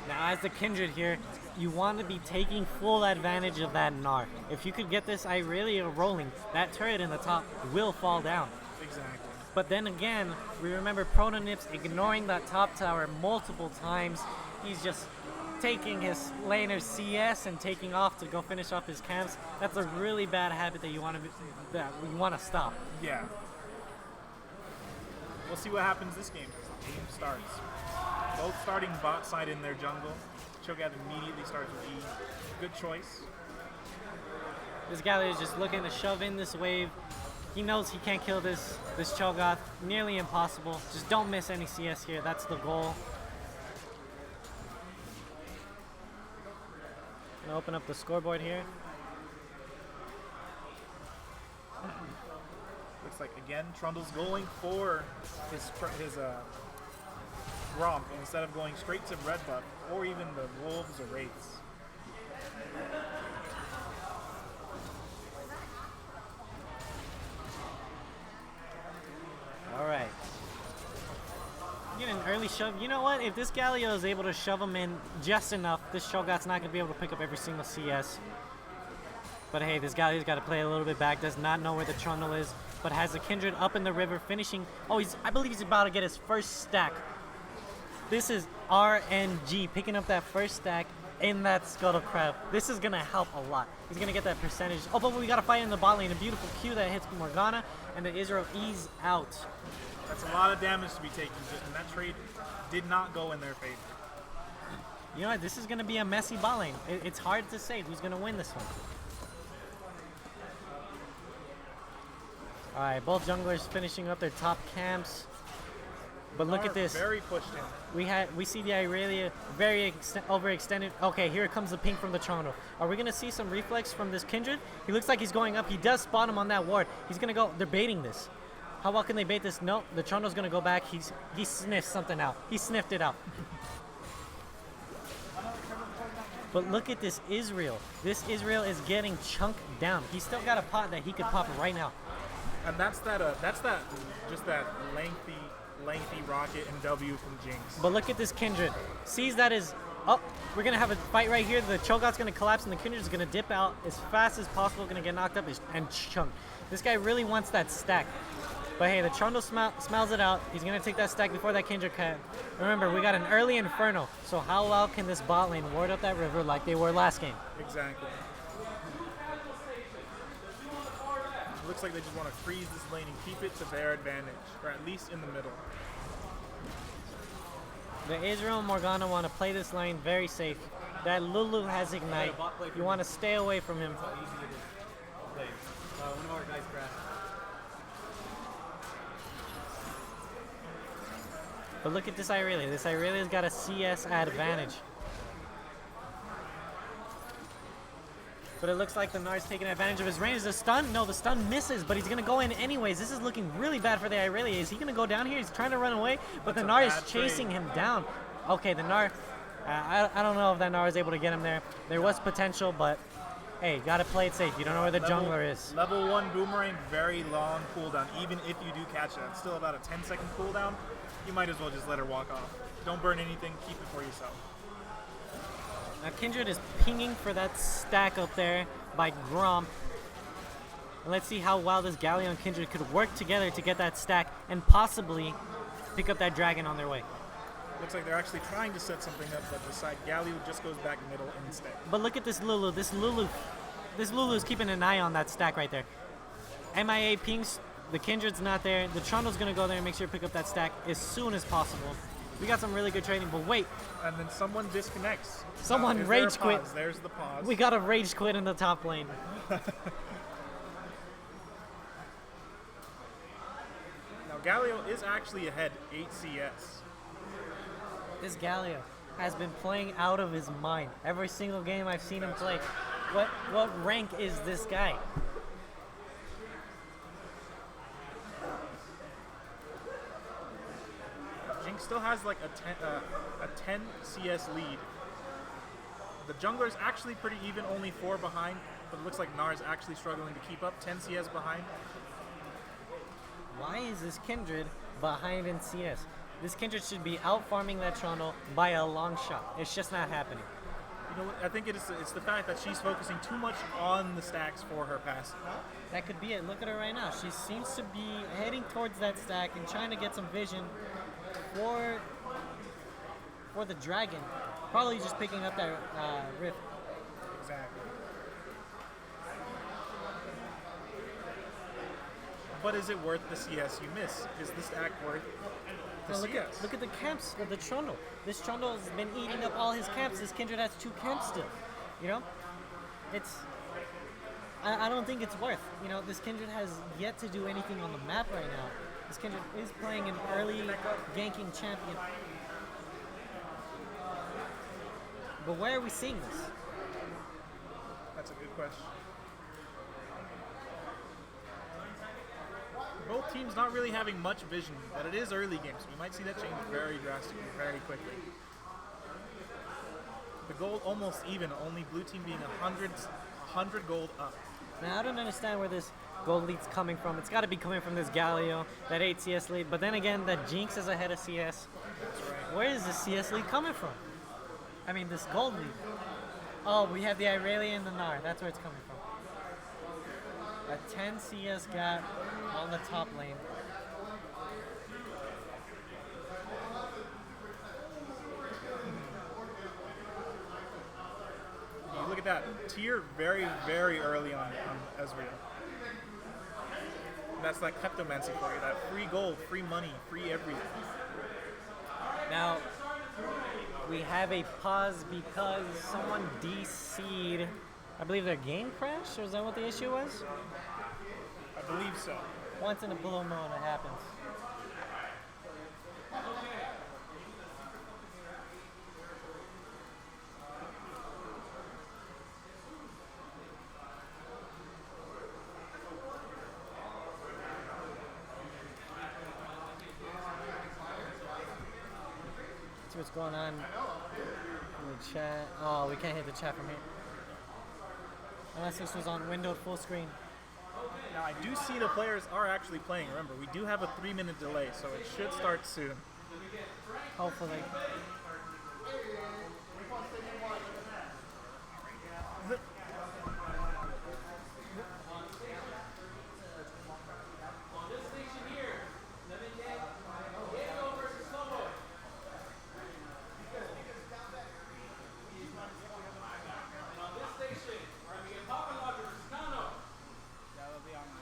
Now, as the Kindred here, you want to be taking full advantage of that Gnar. If you could get this Irelia rolling, that turret in the top will fall down. Exactly. But then again, we remember Protonips ignoring that top tower multiple times. He's just taking his laner's CS and taking off to go finish off his camps. That's a really bad habit that you want to stop. Yeah. We'll see what happens this game. Game starts. Both starting bot side in their jungle. Cho'Gath immediately starts with E. Good choice. This guy is just looking to shove in this wave. He knows he can't kill this Cho'Gath. Nearly impossible. Just don't miss any CS here. That's the goal. Gonna open up the scoreboard here. Looks like again Trundle's going for his romp instead of going straight to red buff or even the wolves or wraiths. All right. Get an early shove. You know what? If this Galio is able to shove him in just enough, this Cho'Gath's not going to be able to pick up every single CS. But hey, this Galio's got to play a little bit back. Does not know where the Trundle is, but has the Kindred up in the river finishing. Oh, I believe he's about to get his first stack. This is RNG picking up that first stack in that Scuttle Crab. This is going to help a lot. He's going to get that percentage. Oh, but we got to fight in the bot lane. A beautiful Q that hits Morgana, and the Israel E's out. That's a lot of damage to be taken, and that trade did not go in their favor. You know what? This is going to be a messy bot lane. It's hard to say who's going to win this one. All right, both junglers finishing up their top camps. But look at this. Very pushed in. We see the Irelia very overextended. Okay, here comes the ping from the Toronto. Are we gonna see some reflex from this Kindred? He looks like he's going up. He does spot him on that ward. He's gonna go. They're baiting this. How well can they bait this? No, the Toronto's gonna go back. He sniffed something out. He sniffed it out. But look at this Israel. This Israel is getting chunked down. He's still got a pot that he could pop right now. And that's that lengthy rocket and W from Jinx. But look at this Kindred. Sees that is, oh, we're going to have a fight right here. The Cho'Gath's going to collapse and the Kindred is going to dip out as fast as possible. Going to get knocked up and chunked. This guy really wants that stack. But hey, the Chondo smells it out. He's going to take that stack before that Kindred can. Remember, we got an early Inferno. So how well can this bot lane ward up that river like they were last game? Exactly. It looks like they just want to freeze this lane and keep it to their advantage, or at least in the middle. The Israel and Morgana want to play this lane very safe. That Lulu has Ignite. You want to stay away from him. One of our guys crashed. But look at this Irelia. This Irelia's got a CS advantage. But it looks like the Nar's taking advantage of his range. The stun? No, the stun misses, but he's going to go in anyways. This is looking really bad for the Irelia. Is he going to go down here? He's trying to run away, but the Nar is chasing him down. Okay, the Nar, I don't know if that Nar is able to get him there. There was potential, but hey, got to play it safe. You don't know where the jungler is. Level 1 Boomerang, very long cooldown. Even if you do catch that, it's still about a 10-second cooldown. You might as well just let her walk off. Don't burn anything. Keep it for yourself. Now Kindred is pinging for that stack up there by Gromp. And let's see how well this Galio and Kindred could work together to get that stack and possibly pick up that dragon on their way. Looks like they're actually trying to set something up, but the side Galio just goes back middle instead. But look at this Lulu. This Lulu's keeping an eye on that stack right there. MIA pings. The Kindred's not there. The Trundle's going to go there and make sure to pick up that stack as soon as possible. We got some really good trading, but wait. And then someone disconnects. Someone rage quit. There's the pause. We got a rage quit in the top lane. Now Galio is actually ahead 8 CS. This Galio has been playing out of his mind. Every single game I've seen him play. What rank is this guy? Jinx still has like a 10 CS lead. The jungler is actually pretty even, only 4 behind, but it looks like Nar is actually struggling to keep up, 10 CS behind. Why is this Kindred behind in CS? This Kindred should be out farming that Toronto by a long shot. It's just not happening. You know what? I think it's the fact that she's focusing too much on the stacks for her passive. That could be it. Look at her right now. She seems to be heading towards that stack and trying to get some vision for the dragon. Probably just picking up that rift. Exactly. But is it worth the CS you miss? Is the stack worth the Now CS? look at the camps of the Trundle. This Trundle has been eating up all his camps. This Kindred has 2 camps still. You know? I don't think it's worth. You know, this Kindred has yet to do anything on the map right now. This Kindred is playing an early ganking champion. But where are we seeing this? That's a good question. Both teams not really having much vision, but it is early game, so we might see that change very drastically, very quickly. The gold almost even, only blue team being 100 gold up. Now, I don't understand where this gold lead's coming from. It's got to be coming from this Galio, that 8 CS lead. But then again, that Jinx is ahead of CS. That's right. Where is this CS lead coming from? I mean, this gold lead. Oh, we have the Irelia and the Nar. That's where it's coming from. A 10 CS gap on the top lane. You look at that. Tier very, very early on Ezreal. That's that kleptomancy for you. That free gold, free money, free everything. Now, we have a pause because someone DC'd, I believe their game crashed, or is that what the issue was? I believe so. Once in a blue moon it happens. See what's going on in the chat. Oh, we can't hit the chat from here. Unless this was on windowed full screen. Now I do see the players are actually playing. Remember, we do have a 3-minute delay, so it should start soon. Hopefully. That'll be on my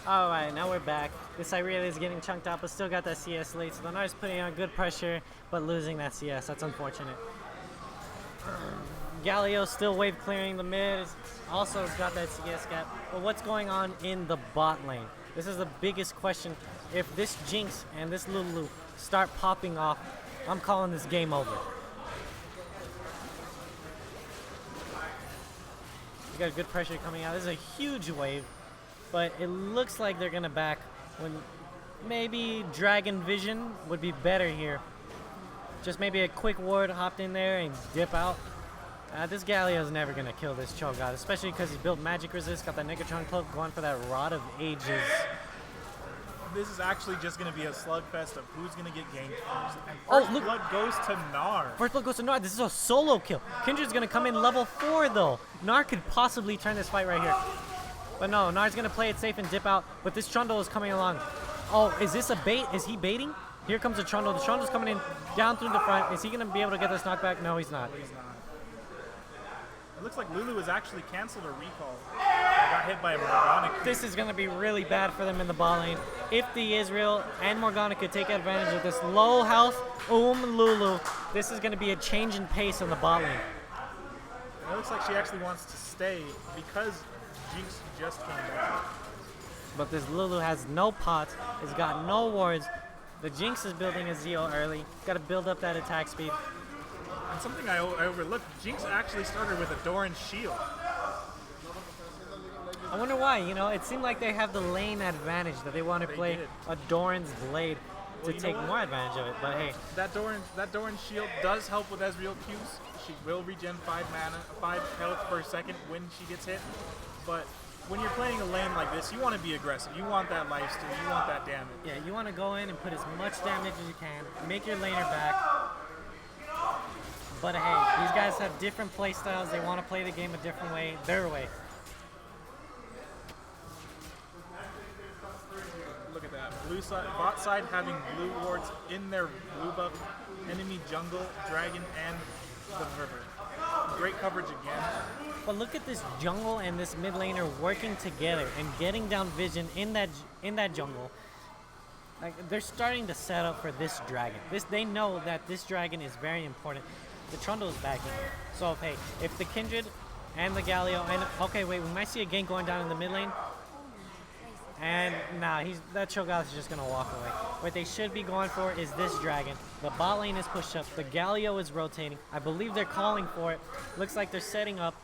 Alright, now we're back. This Irelia is getting chunked out, but still got that CS lead. So the Nar's putting on good pressure, but losing that CS. That's unfortunate. Galio still wave clearing the mid. Also got that CS gap. But what's going on in the bot lane? This is the biggest question. If this Jinx and this Lulu start popping off, I'm calling this game over. You got good pressure coming out. This is a huge wave. But it looks like they're gonna back when maybe Dragon Vision would be better here. Just maybe a quick ward hopped in there and dip out. This Galio is never gonna kill this Cho'Gath, especially because he's built magic resist, got that Negatron cloak, going for that Rod of Ages. This is actually just going to be a slugfest of who's going to get ganked first. And Oh, first look. blood goes to Gnar. First blood goes to Gnar. This is a solo kill. Kindred's gonna come in level 4 though. Gnar could possibly turn this fight right here. But no, Nar's gonna play it safe and dip out. But this Trundle is coming along. Oh, is this a bait? Is he baiting? Here comes the Trundle. The Trundle's coming in down through the front. Is he gonna be able to get this knockback? No, he's not. He's not. It looks like Lulu has actually canceled a recall. Got hit by a Morgana. This is gonna be really bad for them in the ball lane. If the Israel and Morgana could take advantage of this low health Lulu, this is gonna be a change in pace on the bot lane. It looks like she actually wants to stay because Jinx just came back. But this Lulu has no pots, has got no wards. The Jinx is building a Zeo early. Got to build up that attack speed. And something I overlooked, Jinx actually started with a Doran shield. I wonder why. You know, it seemed like they have the lane advantage, that they want to They play did. a Doran's blade to you know take what? more advantage of it. But hey, That Doran shield does help with Ezreal Q's. She will regen 5 health per second when she gets hit. But when you're playing a lane like this, you want to be aggressive. You want that lifesteal. You want that damage. yeah, you want to go in and put as much damage as you can, make your laner back. But hey, these guys have different play styles. They want to play the game a different way, their way. Look at that. Blue side, bot side having blue wards in their blue buff, enemy jungle, dragon, and the river. Great coverage again. But look at this jungle and this mid laner working together and getting down vision in that jungle. Like, they're starting to set up for this dragon. They know that this dragon is very important. The Trundle is backing. So if the Kindred and the Galio and okay, wait, we might see a gank going down in the mid lane. And nah, that Cho'Gath is just gonna walk away. What they should be going for is this dragon. The bot lane is pushed up. The Galio is rotating. I believe they're calling for it. Looks like they're setting up.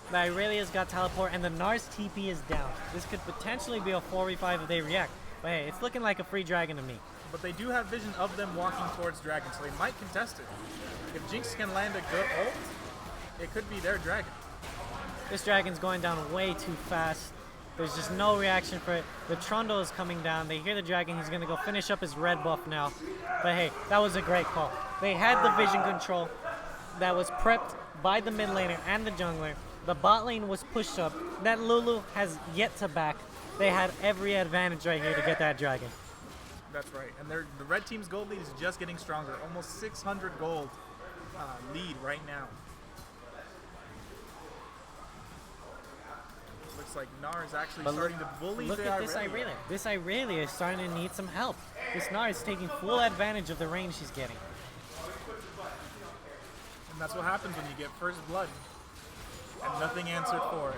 The Irelia's got teleport, and the Nar's TP is down. This could potentially be a 4v5 if they react. But hey, it's looking like a free dragon to me. But they do have vision of them walking towards Dragon, so they might contest it. If Jinx can land a good ult, it could be their Dragon. This Dragon's going down way too fast. There's just no reaction for it. The Trundle is coming down. They hear the Dragon. He's going to go finish up his red buff now. But hey, that was a great call. They had the vision control that was prepped by the mid laner and the jungler. The bot lane was pushed up. That Lulu has yet to back. They had every advantage right here to get that Dragon. That's right. And the red team's gold lead is just getting stronger. Almost 600 gold lead right now. Looks like Gnar is actually starting to bully Look at this Irelia. This Irelia is starting to need some help. This Gnar is taking full advantage of the range she's getting. And that's what happens when you get first blood. And nothing answered for it.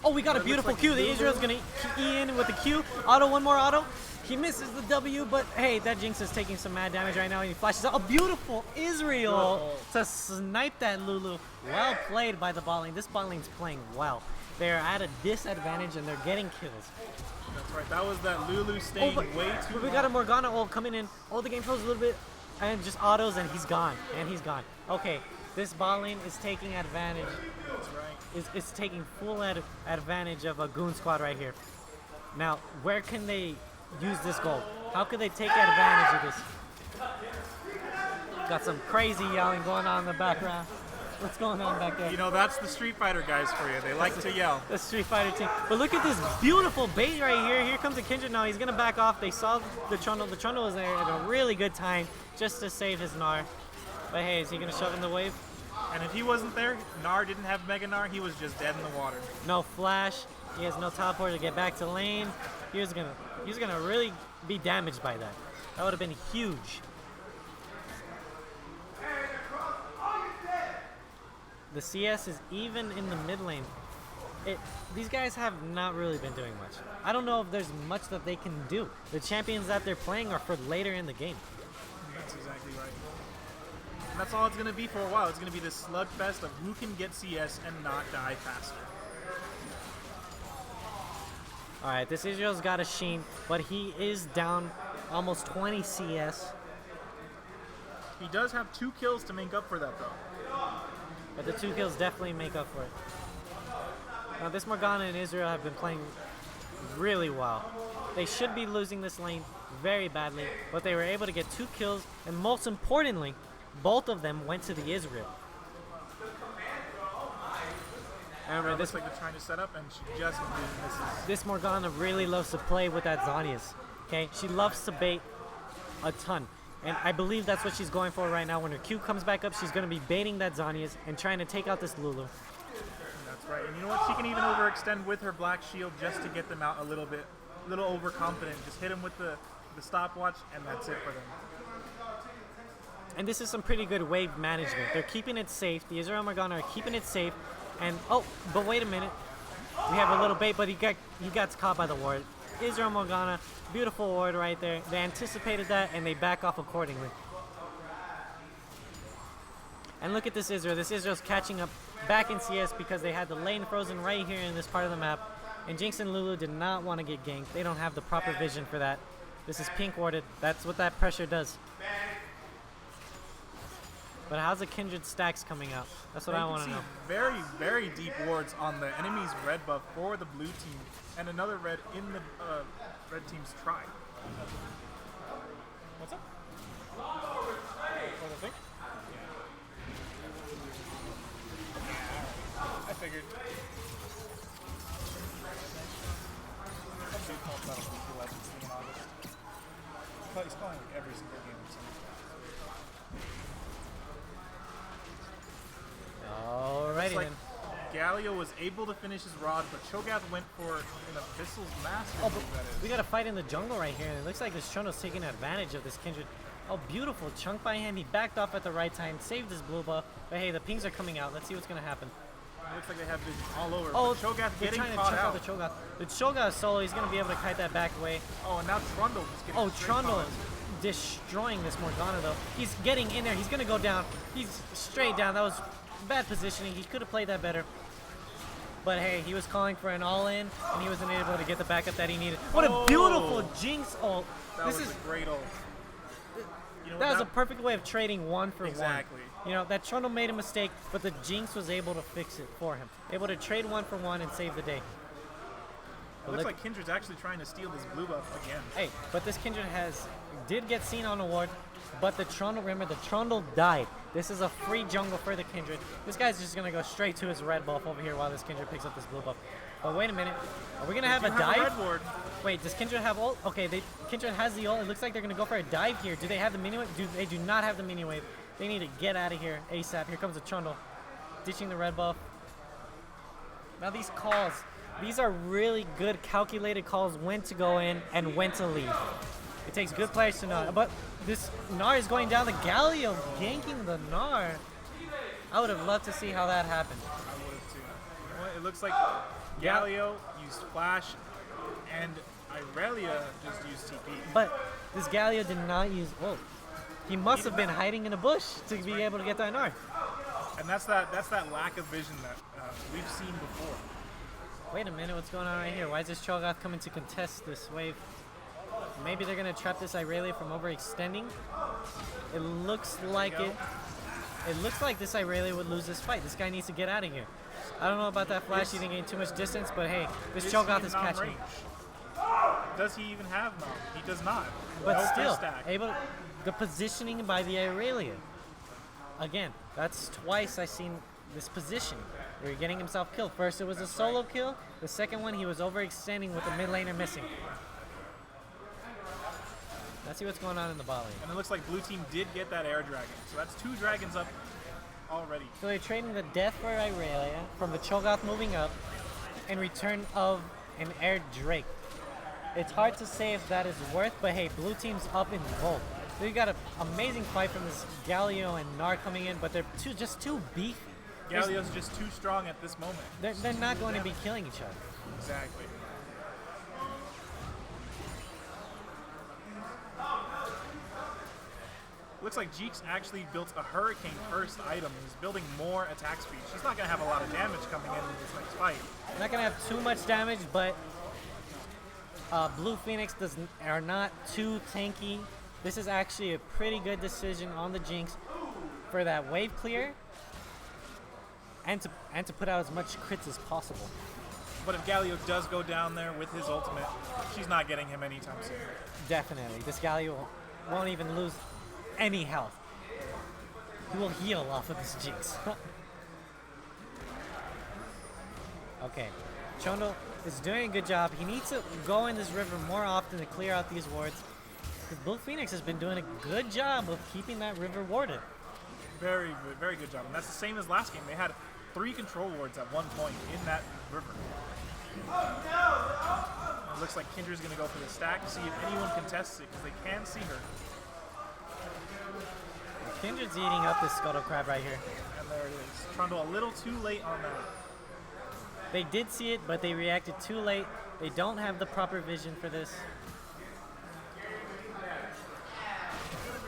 Oh, we got a It beautiful looks like Q. The Lulu- Israel's going to E in with the Q. Auto, one more auto. He misses the W, but hey, that Jinx is taking some mad damage right now, and he flashes out. A beautiful Israel to snipe that Lulu. Well played by the bot lane. This bot lane's playing well. They're at a disadvantage, and they're getting kills. That's right. That was that Lulu staying way too but we long. got a Morgana ult coming in. Oh, the game froze a little bit, and just autos, and he's gone. And he's gone. Okay, this bot lane is taking advantage. That's right. Is taking full advantage of a Goon squad right here. Now, where can they use this gold? How could they take advantage of this? Got some crazy yelling going on in the background. What's going on back there? You know, that's the Street Fighter guys for you. They like to yell. The Street Fighter team. But look at this beautiful bait right here. Here comes the Kindred now. He's going to back off. They saw the Trundle. The Trundle was there at a really good time just to save his Gnar. But hey, is he going to shove in the wave? And if he wasn't there, Gnar didn't have Mega Gnar, he was just dead in the water. No flash. He has no teleport to get back to lane. He's gonna really be damaged by that. That would have been huge. The CS is even in the mid lane. These guys have not really been doing much. I don't know if there's much that they can do. The champions that they're playing are for later in the game. That's exactly right. And that's all it's going to be for a while. It's going to be this slugfest of who can get CS and not die faster. Alright, this Israel's got a Sheen, but he is down almost 20 CS. He does have 2 kills to make up for that, though. But the 2 kills definitely make up for it. Now this Morgana and Israel have been playing really well. They should be losing this lane very badly, but they were able to get 2 kills, and most importantly, both of them went to the Israel. Remember, Looks like they're trying to set up, and she just misses. this Morgana really loves to play with that Zhonya's. Okay, she loves to bait a ton. And I believe that's what she's going for right now. When her Q comes back up, she's going to be baiting that Zhonya's and trying to take out this Lulu. That's right. And you know what? She can even overextend with her Black Shield just to get them out a little bit, a little overconfident. Just hit them with the stopwatch, and that's it for them. And this is some pretty good wave management. They're keeping it safe. The Israel Morgana are keeping it safe. And, oh, but wait a minute. We have a little bait, but he got caught by the ward. Israel Morgana, beautiful ward right there. They anticipated that, and they back off accordingly. And look at this Israel. This Israel's catching up back in CS because they had the lane frozen right here in this part of the map. And Jinx and Lulu did not want to get ganked. They don't have the proper vision for that. This is pink warded. That's what that pressure does. But how's the Kindred stacks coming out? That's what I want to know. Very, very deep wards on the enemy's red buff for the blue team, and another red in the red team's try. What's up? What I think? I figured. Some dude called Battle League of Legends thing in August. He's calling like every single game or something. Alrighty Like then. Galio was able to finish his rod, but Cho'Gath went for an Abyssal's Master. Oh, I think that is. we got a fight in the jungle right here, and it looks like this Trundle's taking advantage of this Kindred. Oh, beautiful chunk by him. He backed off at the right time, saved his blue buff. But hey, the pings are coming out. Let's see what's going to happen. It looks like they have vision all over. Oh, but Cho'Gath they're getting trying to caught check out out. the Cho'Gath. The Cho'Gath solo, he's going to be able to kite that back away. Oh, and now Trundle is getting Oh, straight Trundle caught. destroying this Morgana, though. He's getting in there. He's going to go down. He's straight down. That was bad positioning. He could have played that better. But hey, he was calling for an all-in, and he wasn't able to get the backup that he needed. What a beautiful Jinx ult! That was a great ult. You know, That was a perfect way of trading one for Exactly. one. You know, that Trundle made a mistake, but the Jinx was able to fix it for him. Able to trade one for one and save the day. It looks like Kindred's actually trying to steal this blue buff again. Hey, but this Kindred did get seen on a ward, but the Trundle, remember, the Trundle died. This is a free jungle for the Kindred. This guy's just gonna go straight to his red buff over here while this Kindred picks up this blue buff. But wait a minute, are we gonna have a dive? Red ward. Wait, does Kindred have ult? Okay, Kindred has the ult. It looks like they're gonna go for a dive here. Do they have the mini wave? They do not have the mini wave. They need to get out of here ASAP. Here comes the Trundle, ditching the red buff. Now these calls, these are really good calculated calls when to go in and when to leave. It takes good players to know. But this Gnar is going down. The Galio ganking the Gnar. I would have loved to see how that happened. I would have too. You know what? It looks like Galio used Flash and Irelia just used TP. But this Galio did not use ult. He must have been hiding in a bush to be able to get that Gnar. And that's that lack of vision that we've seen before. Wait a minute, what's going on right here? Why is this Cho'Gath coming to contest this wave? Maybe they're gonna trap this Irelia from overextending. It looks like it. It looks like this Irelia would lose this fight. This guy needs to get out of here. I don't know about that flash. He didn't gain too much distance, but hey, this Cho'Gath is catching him. Does he even have Nom? He does not. But No still, stack. the positioning by the Irelia. Again, that's twice I've seen this position where he's getting himself killed. First it was a solo kill. The second one he was overextending with the mid laner missing. Let's see what's going on in the bot lane. And it looks like blue team did get that air dragon. So that's 2 dragons up already. So they're trading the death for Irelia from the Cho'Gath moving up in return of an air Drake. It's hard to say if that is worth, but hey, blue team's up in gold. They got an amazing fight from this Galio and Gnar coming in, but they're just too beefy. Galio's just too strong at this moment. They're not going to be killing each other. Exactly. Looks like Jeeks actually built a Hurricane first item and is building more attack speed. She's not going to have a lot of damage coming in this next fight. Not going to have too much damage, but Blue Pheonix are not too tanky. This is actually a pretty good decision on the Jinx for that wave clear and to put out as much crits as possible. But if Galio does go down there with his ultimate, she's not getting him anytime soon. Definitely. This Galio won't even lose any health. He will heal off of this Jinx. Okay. Chondo is doing a good job. He needs to go in this river more often to clear out these wards. Because Blue Pheonix has been doing a good job of keeping that river warded. Very, very good job. And that's the same as last game. They had 3 control wards at one point in that river. It looks like Kindra's going to go for the stack to see if anyone contests it because they can't see her. Kindred's eating up this Scuttle Crab right here. And there it is. Trundle a little too late on that. They did see it, but they reacted too late. They don't have the proper vision for this.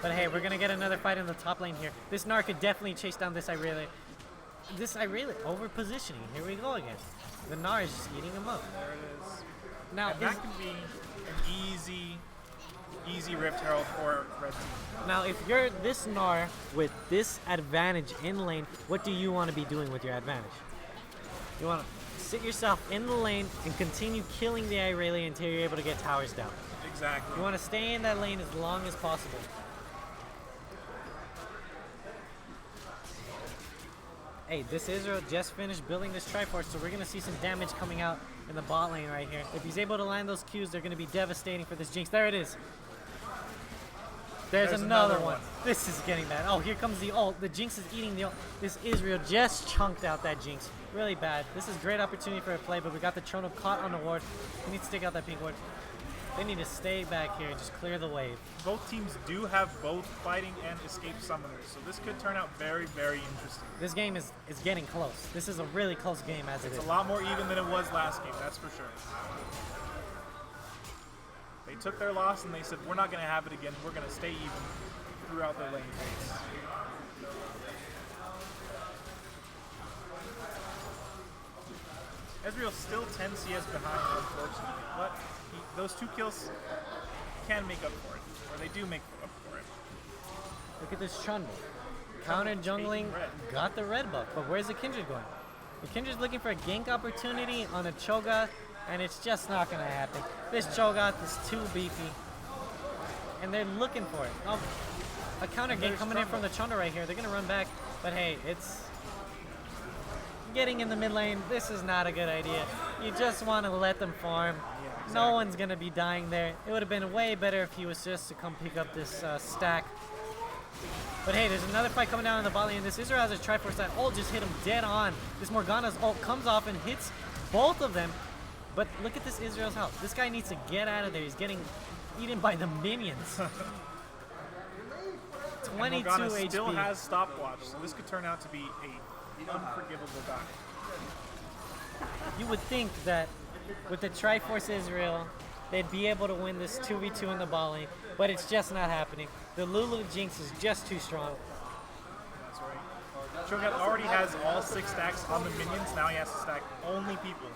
But hey, we're going to get another fight in the top lane here. This Gnar could definitely chase down this Irelia. This Irelia over positioning. Here we go again. The Gnar is just eating him up. There it is. Now, and that could be an easy Rift Herald for red team. Now, if you're this Gnar with this advantage in lane, what do you want to be doing with your advantage? You want to sit yourself in the lane and continue killing the Irelia until you're able to get towers down. Exactly. You want to stay in that lane as long as possible. Hey, this Israel just finished building this Triforce, so we're going to see some damage coming out in the bot lane right here. If he's able to land those Qs, they're going to be devastating for this Jinx. There it is. There's another one. This is getting bad. Oh, here comes the ult. The Jinx is eating the ult. This Israel just chunked out that Jinx. Really bad. This is a great opportunity for a play, but we got the Chono caught on the ward. We need to take out that pink ward. They need to stay back here and just clear the wave. Both teams do have both fighting and escape summoners, so this could turn out very, very interesting. This game is getting close. This is a really close game as it is. It's a lot more even than it was last game, that's for sure. They took their loss and they said, we're not going to have it again. We're going to stay even throughout their lane phase. Ezreal's still 10 CS behind, unfortunately, but those 2 kills can make up for it, or they do make up for it. Look at this Trundle. Counter jungling, red. got the red buff, but where's the Kindred going? The Kindred's looking for a gank opportunity on a Cho'Gath, and it's just not gonna happen. This Cho'Gath is too beefy, and they're looking for it. Oh, a counter gank coming in from the Trundle right here. They're gonna run back, but hey, it's getting in the mid lane. This is not a good idea. You just want to let them farm. Yeah, exactly. No one's gonna be dying there. It would have been way better if he was just to come pick up this stack. But hey, there's another fight coming down in the bot lane. This Israel has a Triforce that ult just hit him dead on. This Morgana's ult comes off and hits both of them. But look at this Israel's health. This guy needs to get out of there. He's getting eaten by the minions. 22 Morgana HP. still has stopwatch, so this could turn out to be a unforgivable battle. You would think that with the Triforce Israel, they'd be able to win this 2v2 in the bot lane, but it's just not happening. The Lulu Jinx is just too strong. That's right. Cho'Gath already has all 6 stacks on the minions, now he has to stack only people.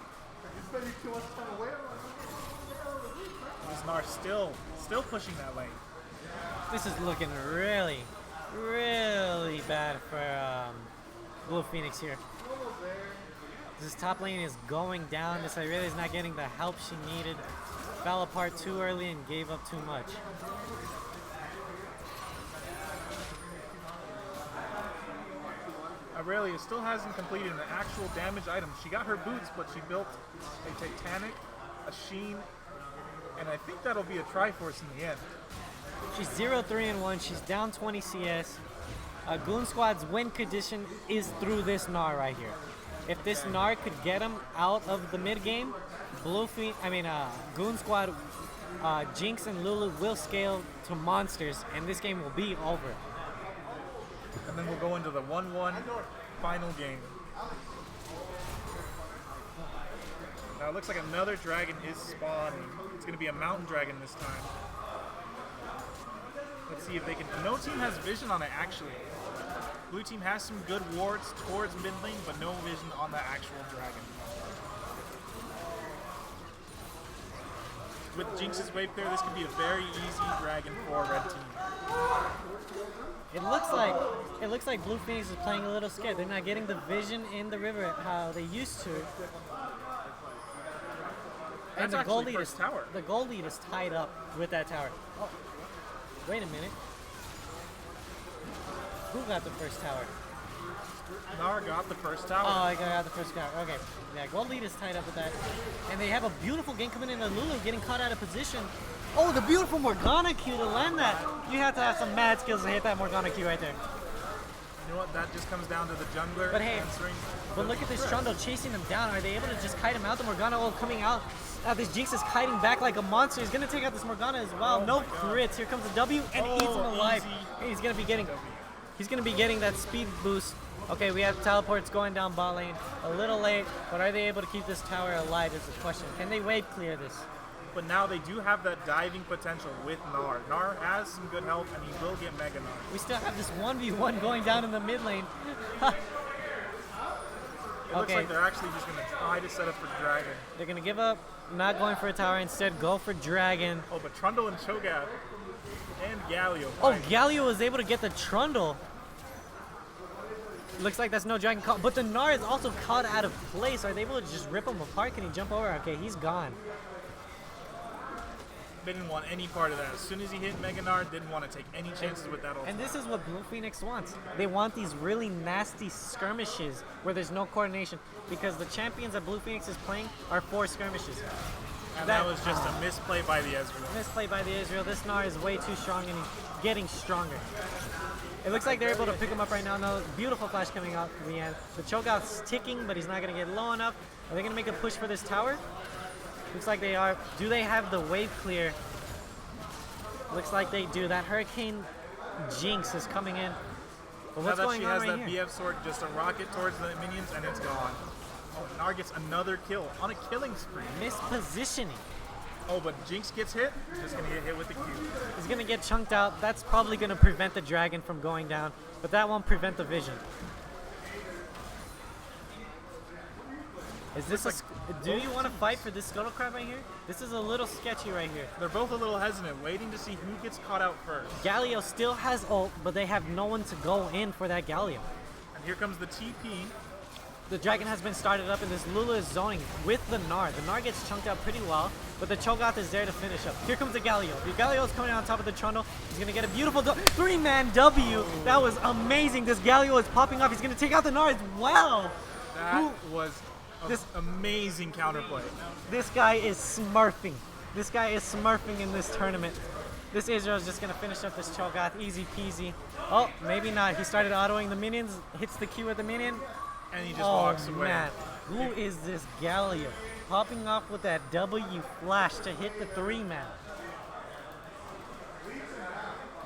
This Gnar still pushing that lane. This is looking really, really bad for Blue Pheonix here. This top lane is going down. This Irelia is not getting the help she needed. Fell apart too early and gave up too much. Irelia still hasn't completed an actual damage item. She got her boots, but she built a Titanic, a Sheen, and I think that'll be a Triforce in the end. She's 0-3-1. She's down 20 CS. Goon Squad's win condition is through this Gnar right here. If this Gnar could get him out of the mid game, Goon Squad, Jinx and Lulu will scale to monsters, and this game will be over. And then we'll go into the 1-1 final game. Now it looks like another dragon is spawning. It's going to be a mountain dragon this time. Let's see if they can... No team has vision on it, actually. Blue team has some good wards towards mid lane, but no vision on the actual dragon. With Jinx's wave clear, this could be a very easy dragon for red team. It looks like Blue Pheonix is playing a little scared. They're not getting the vision in the river how they used to. And That's actually first tower. The gold lead is tied up with that tower. Oh, wait a minute. Who got the first tower? Gnar got the first tower. Oh, I got the first tower. Okay. Yeah, gold lead is tied up with that. And they have a beautiful game coming in. Lulu getting caught out of position. Oh, the beautiful Morgana Q to land that. You have to have some mad skills to hit that Morgana Q right there. You know what? That just comes down to the jungler But hey, answering. but look at this Trundle chasing them down. Are they able to just kite him out? The Morgana ult coming out. This Jinx is kiting back like a monster. He's going to take out this Morgana as well. Oh No my God. crits. Here comes the W and eats him alive. Easy. He's going to be getting that speed boost. Okay, we have teleports going down bot lane. A little late, but are they able to keep this tower alive is the question. Can they wave clear this? But now they do have that diving potential with Gnar. Gnar has some good health, and he will get Mega Gnar. We still have this 1v1 going down in the mid lane. It looks like they're actually just going to try to set up for Dragon. They're going to give up, not going for a tower, instead go for Dragon. Oh, but Trundle and Cho'Gath and Galio. Oh, Galio was able to get the Trundle. Looks like that's no Dragon caught, but the Gnar is also caught out of place. Are they able to just rip him apart? Can he jump over? Okay, he's gone. They didn't want any part of that. As soon as he hit Mega Gnar, didn't want to take any chances with that ult. And this is what Blue Pheonix wants. They want these really nasty skirmishes where there's no coordination, because the champions that Blue Pheonix is playing are 4 skirmishes. And that was just a misplay by the Ezreal. Misplay by the Israel. This Gnar is way too strong and he's getting stronger. It looks like they're able to pick him up right now. No, beautiful flash coming out from the end. The Cho'Gath's ticking, but he's not going to get low enough. Are they going to make a push for this tower? Looks like they are. Do they have the wave clear? Looks like they do. That Hurricane Jinx is coming in. But what's going on right Now that she has here? that BF sword, just a rocket towards the minions, and it's gone. Oh, Gnar gets another kill on a killing spree. Mispositioning. Oh, but Jinx gets hit. Just gonna get hit with the Q. He's going to get chunked out. That's probably going to prevent the dragon from going down, but that won't prevent the vision. Is this do you want to fight for this Scuttle Crab right here? This is a little sketchy right here. They're both a little hesitant, waiting to see who gets caught out first. Galio still has ult, but they have no one to go in for that Galio. And here comes the TP. The dragon has been started up, and this Lulu is zoning with the Gnar. The Gnar gets chunked out pretty well, but the Cho'Gath is there to finish up. Here comes the Galio. The Galio is coming on top of the Trundle. He's going to get a beautiful three-man W. That was amazing. This Galio is popping off. He's going to take out the Gnar as well. That was an amazing counterplay. This guy is smurfing. This guy is smurfing in this tournament. This Israel is just going to finish up this Cho'Gath. Easy peasy. Oh, maybe not. He started autoing the minions, hits the Q with the minion. And he just walks away. Man. Who is this Galio? Popping off with that W flash to hit the 3-man.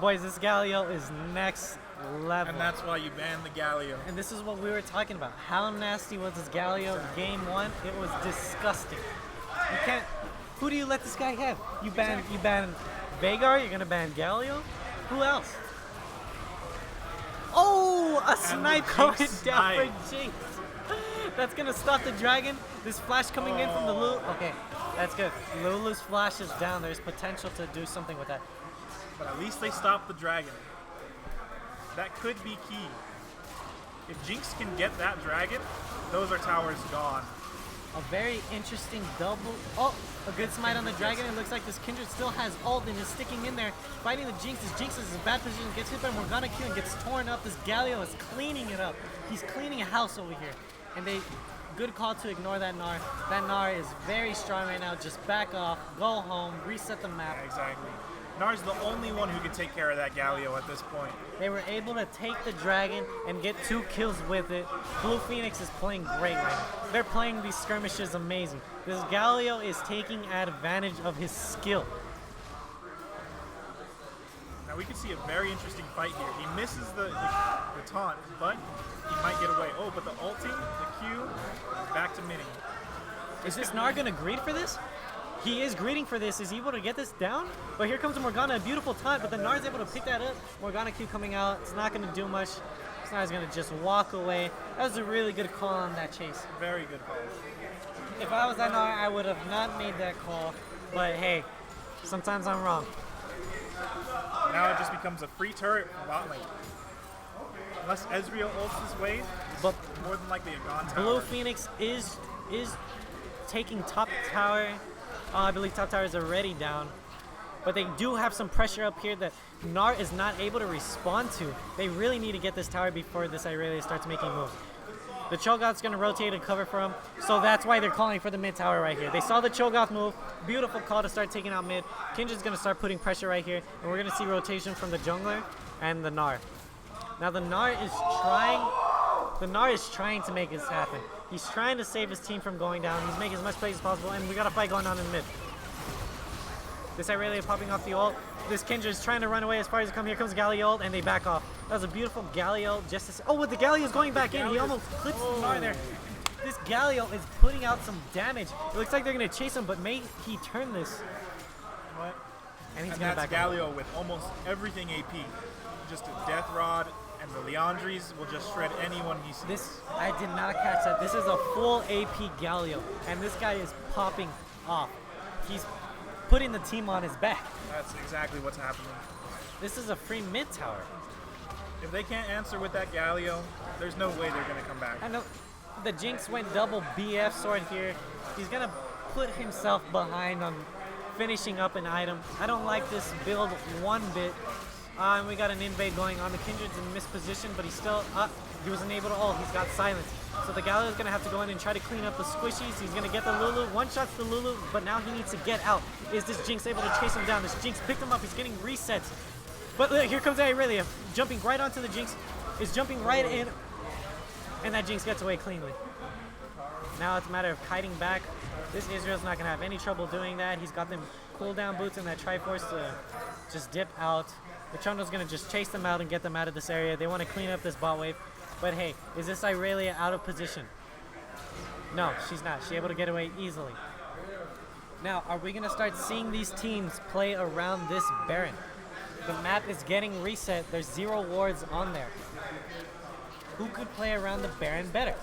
Boys, this Galio is next level. And that's why you banned the Galio. And this is what we were talking about. How nasty was this Galio game 1? It was disgusting. You can't. Who do you let this guy have? You ban Veigar, you're gonna ban Galio? Who else? Oh, a snipe going down for Jinx. That's gonna stop the dragon. This flash coming in from the Lulu. Okay, that's good. Lulu's flash is down. There's potential to do something with that. But at least they stopped the dragon. That could be key. If Jinx can get that dragon, those are towers gone. A very interesting double. Oh, a good smite on the dragon. It looks like this Kindred still has ult and is sticking in there, fighting the Jinx. This Jinx is in a bad position, gets hit by Morgana Q and gets torn up. This Galio is cleaning it up. He's cleaning a house over here. And good call to ignore that Gnar. That Gnar is very strong right now. Just back off, go home, reset the map. Yeah, exactly. Gnar's the only one who can take care of that Galio at this point. They were able to take the dragon and get 2 kills with it. Blue Pheonix is playing great right now. They're playing these skirmishes amazing. This Galio is taking advantage of his skill. Now we can see a very interesting fight here. He misses the taunt, but he might get away. Oh, but the ulting, the Q, back to mini. Is this Gnar gonna greed for this? He is greeting for this. Is he able to get this down? But here comes Morgana, a beautiful taunt, but the Gnar is able to pick that up. Morgana Q coming out. It's not going to do much. Snar's going to just walk away. That was a really good call on that chase. Very good call. If I was that Gnar, I would have not made that call. But hey, sometimes I'm wrong. Now it just becomes a free turret from bot lane. Unless Ezreal ults this wave, But more than likely a gone tower. Blue Pheonix is taking top tower. I believe top tower is already down. But they do have some pressure up here that Gnar is not able to respond to. They really need to get this tower before this Irelia starts making moves. The Cho'Gath's going to rotate and cover for him, so that's why they're calling for the mid tower right here. They saw the Cho'Gath move. Beautiful call to start taking out mid. Kindred's going to start putting pressure right here, and we're going to see rotation from the jungler and the Gnar. Now the Gnar is trying to make this happen. He's trying to save his team from going down. He's making as much plays as possible, and we got a fight going on in mid. This Irelia popping off the ult. This Kindred is trying to run away as far as it comes. Here comes Galio ult, and they back off. That was a beautiful Galio just to say. Oh, but the Galio is going back in. He almost clips the Gnar there. This Galio is putting out some damage. It looks like they're going to chase him, but may he turn this? What? And he's And going to that's back off. Galio with almost everything AP. Just a Death Rod, and the Leandries will just shred anyone he sees. I did not catch that. This is a full AP Galio, and this guy is popping off. He's putting the team on his back. That's exactly what's happening. This is a free mid tower. If they can't answer with that Galio, there's no way they're going to come back. I know the Jinx went double BF sword here. He's going to put himself behind on finishing up an item. I don't like this build one bit. And we got an invade going on. The Kindred's in misposition, but he's still up. He wasn't able to ult. He's got silence. So the Galio is going to have to go in and try to clean up the squishies. He's going to get the Lulu. One-shots the Lulu, but now he needs to get out. Is this Jinx able to chase him down? This Jinx picked him up. He's getting resets. But look, here comes Irelia. Jumping right onto the Jinx. Is jumping right in. And that Jinx gets away cleanly. Now it's a matter of kiting back. This Israel's not going to have any trouble doing that. He's got them cooldown boots and that Triforce to just dip out. The Trundle's going to just chase them out and get them out of this area. They want to clean up this bot wave. But hey, is this Irelia out of position? No, she's not. She's able to get away easily. Now, are we going to start seeing these teams play around this Baron? The map is getting reset. There's 0 wards on there. Who could play around the Baron better?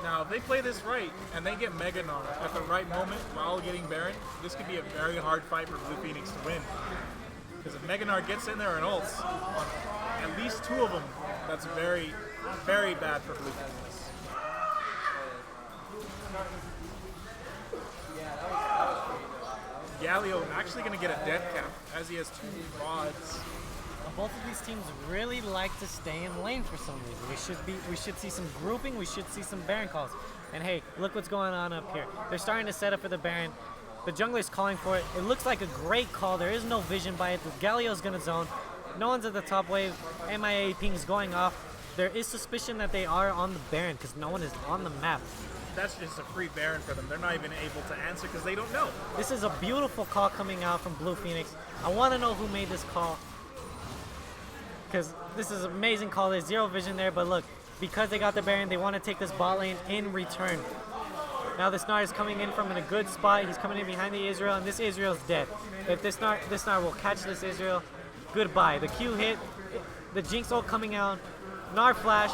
Now, if they play this right and they get Mega Gnar at the right moment while getting Baron, this could be a very hard fight for Blue Pheonix to win. Because if Mega Gnar gets in there and ults on at least 2 of them, that's very, very bad for Blue Pheonix. Galio actually going to get a death cap as he has 2 rods. Both of these teams really like to stay in lane for some reason. We should see some grouping. We should see some Baron calls. And hey, look what's going on up here. They're starting to set up for the Baron. The jungler's calling for it. It looks like a great call. There is no vision by it. The Galio's gonna zone. No one's at the top wave. MIA ping's going off. There is suspicion that they are on the Baron because no one is on the map. That's just a free Baron for them. They're not even able to answer because they don't know. This is a beautiful call coming out from Blue Pheonix. I want to know who made this call because this is an amazing call. There's zero vision there, but look, because they got the Baron, they want to take this bot lane in return. Now this Gnar is coming in from in a good spot. He's coming in behind the Israel, and this Israel's dead. If this Gnar will catch this Israel, goodbye. The Q hit, the Jinx ult coming out, Gnar flash.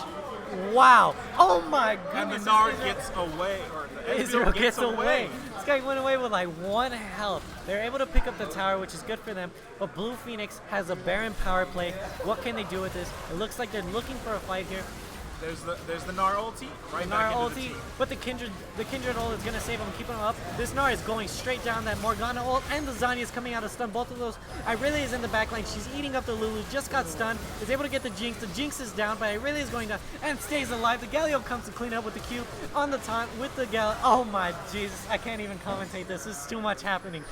Wow! Oh my goodness! And the Gnar gets away, or the Israel gets away. This guy went away with like 1 health. They're able to pick up the tower, which is good for them. But Blue Pheonix has a Baron power play. What can they do with this? It looks like they're looking for a fight here. There's the Gnar ulti right back into the team. But the Kindred ult is gonna save him, keeping him up. This Gnar is going straight down that Morgana ult, and the Zanya is coming out of stun. Both of those. Irelia is in the back lane. She's eating up the Lulu. Just got stunned. Is able to get the Jinx. The Jinx is down, but Irelia is going down and stays alive. The Galio comes to clean up with the Q on the taunt with the Gal. Oh my Jesus! I can't even commentate this. This is too much happening.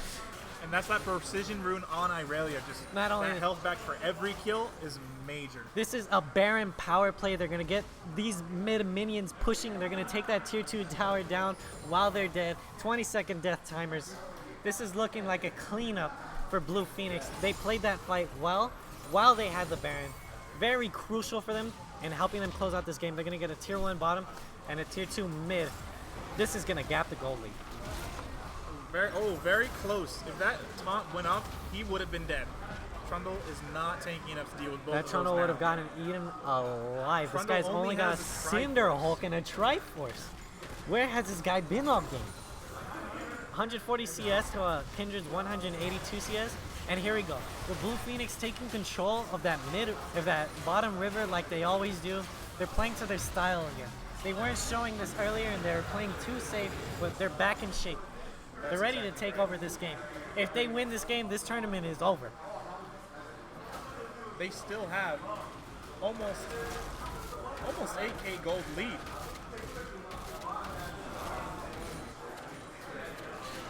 And that's that precision rune on Irelia. Just Not only that health back for every kill is major. This is a Baron power play. They're going to get these mid minions pushing. They're going to take that tier 2 tower down while they're dead. 20-second death timers. This is looking like a cleanup for Blue Pheonix. They played that fight well while they had the Baron. Very crucial for them and helping them close out this game. They're going to get a tier 1 bottom and a tier 2 mid. This is going to gap the gold lead. Very close. If that taunt went off, he would have been dead. Trundle is not tanky enough to deal with both that of those Trundle now. would have gotten eaten alive. Trundle This guy's only got a has a Cinder Hulk and a Triforce. Where has this guy been all game? 140 CS to a Kindred's 182 CS, and here we go. With Blue Pheonix taking control of that bottom river like they always do. They're playing to their style again. They weren't showing this earlier, and they were playing too safe, but they're back in shape. They're ready to take over this game. If they win this game, this tournament is over. They still have almost 8k gold lead.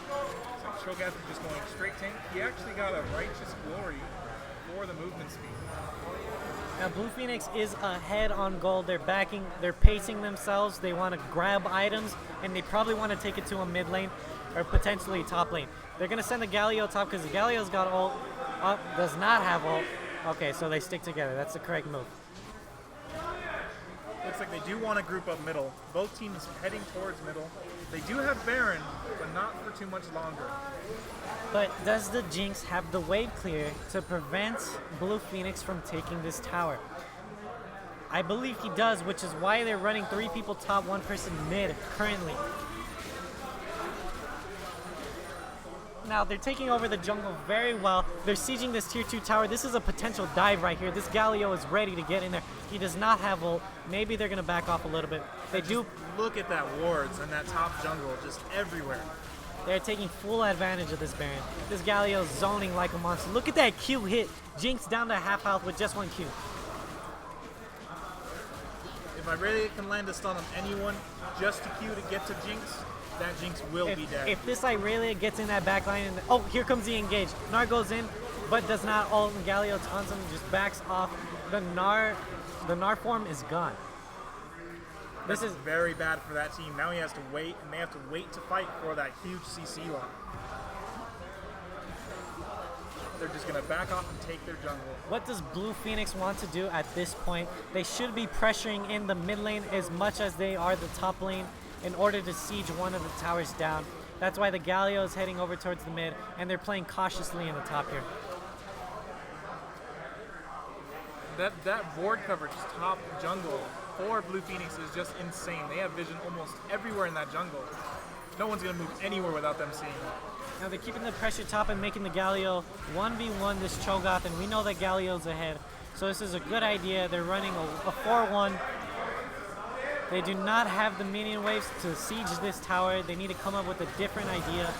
So Shogath is just going straight tank. He actually got a Righteous Glory for the movement speed. Now Blue Pheonix is ahead on gold. They're pacing themselves. They want to grab items, and they probably want to take it to a mid lane or potentially top lane. They're going to send the Galio top because the Galio's got ult. Does not have ult. Okay, so they stick together. That's the correct move. Looks like they do want to group up middle. Both teams heading towards middle. They do have Baron, but not for too much longer. But does the Jinx have the wave clear to prevent Blue Pheonix from taking this tower? I believe he does, which is why they're running 3 people top, 1 person mid currently. Now they're taking over the jungle very well. They're sieging this tier 2 tower. This is a potential dive right here. This Galio is ready to get in there. He does not have ult. Maybe they're going to back off a little bit. They do. Look at that wards and that top jungle just everywhere. They're taking full advantage of this Baron. This Galio is zoning like a monster. Look at that Q hit. Jinx down to half health with just 1 Q. If I really can land a stun on anyone just to Q to get to Jinx, that Jinx will be dead. If this Irelia gets in that back line, and oh, here comes the engage. Gnar goes in, but does not ult, and Galio taunts him, just backs off. The Gnar form is gone. This is very bad for that team. Now he has to wait, and they have to wait to fight for that huge CC lock. They're just going to back off and take their jungle. What does Blue Pheonix want to do at this point? They should be pressuring in the mid lane as much as they are the top lane in order to siege one of the towers down. That's why the Galio is heading over towards the mid, and they're playing cautiously in the top here. That board coverage top jungle for Blue Phoenix is just insane. They have vision almost everywhere in that jungle. No one's going to move anywhere without them seeing it. Now they're keeping the pressure top and making the Galio 1v1 this Cho'Gath, and we know that Galio's ahead. So this is a good idea. They're running a 4-1. They do not have the minion waves to siege this tower. They need to come up with a different idea.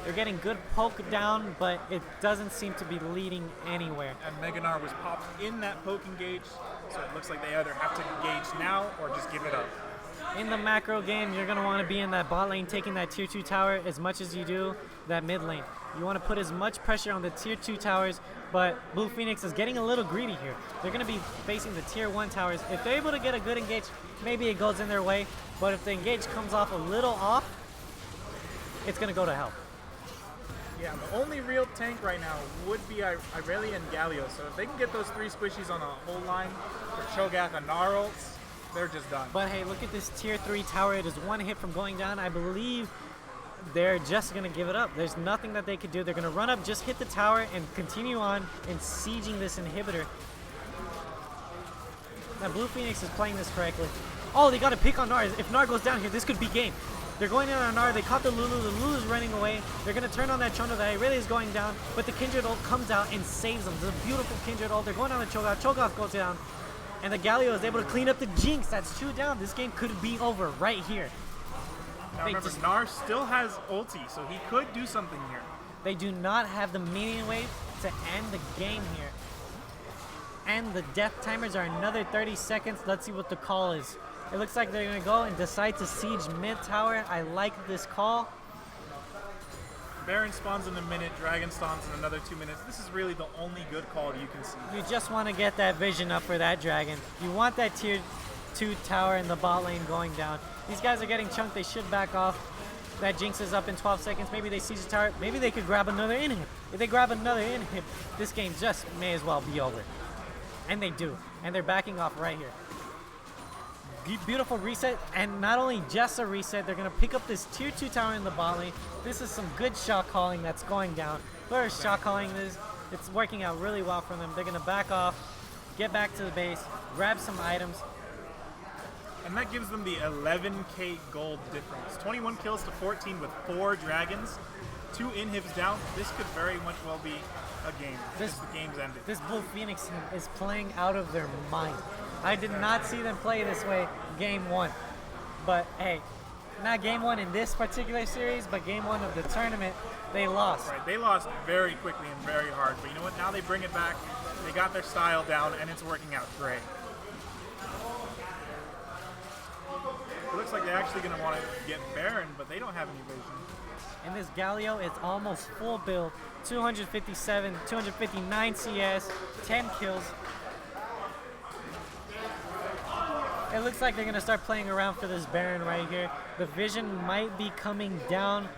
They're getting good poke down, but it doesn't seem to be leading anywhere. And Meganar was popped in that poke engage, so it looks like they either have to engage now or just give it up. In the macro game, you're going to want to be in that bot lane taking that tier 2 tower as much as you do that mid lane. You want to put as much pressure on the tier 2 towers, but Blue Phoenix is getting a little greedy here. They're going to be facing the tier 1 towers. If they're able to get a good engage, maybe it goes in their way, but if the engage comes off a little off, it's going to go to hell. Yeah, the only real tank right now would be Irelia and Galio, so if they can get those 3 squishies on a whole line for Cho'Gath and Gnarls, they're just done. But hey, look at this tier 3 tower. It is 1 hit from going down. I believe they're just going to give it up. There's nothing that they could do. They're going to run up, just hit the tower, and continue on in sieging this inhibitor. Now, Blue Phoenix is playing this correctly. Oh, they got to pick on Gnar. If Gnar goes down here, this could be game. They're going in on Gnar. They caught the Lulu. The Lulu's running away. They're going to turn on that Chono that really is going down, but the Kindred ult comes out and saves them. It's a beautiful Kindred ult. They're going on the Cho'Gath. Cho'Gath goes down, and the Galio is able to clean up the Jinx. That's 2 down. This game could be over right here. Now remember, Gnar still has ulti, so he could do something here. They do not have the minion wave to end the game here. And the death timers are another 30 seconds. Let's see what the call is. It looks like they're going to go and decide to siege mid tower. I like this call. Baron spawns in a minute, Dragon spawns in another 2 minutes. This is really the only good call you can see. You just want to get that vision up for that Dragon. You want that tier 2 tower in the bot lane going down. These guys are getting chunked. They should back off. That Jinx is up in 12 seconds. Maybe they siege the tower. Maybe they could grab another inhib. If they grab another inhib, this game just may as well be over. And they do. And they're backing off right here. Beautiful reset, and not only just a reset, they're going to pick up this tier 2 tower in the bot lane. This is some good shot calling that's going down. Whoever's shot calling this, it's working out really well for them. They're going to back off, get back to the base, grab some items. And that gives them the 11k gold difference. 21 kills to 14 with 4 dragons, 2 inhibs down. This could very much well be a game. The game's ended. This Blue Phoenix team is playing out of their mind. I did not see them play this way game 1. But hey, not game 1 in this particular series, but game 1 of the tournament, they lost. Right, they lost very quickly and very hard. But you know what? Now they bring it back. They got their style down, and it's working out great. It looks like they're actually going to want to get Baron, but they don't have any vision. And this Galio is almost full build. 257, 259 CS, 10 kills. It looks like they're going to start playing around for this Baron right here. The vision might be coming down.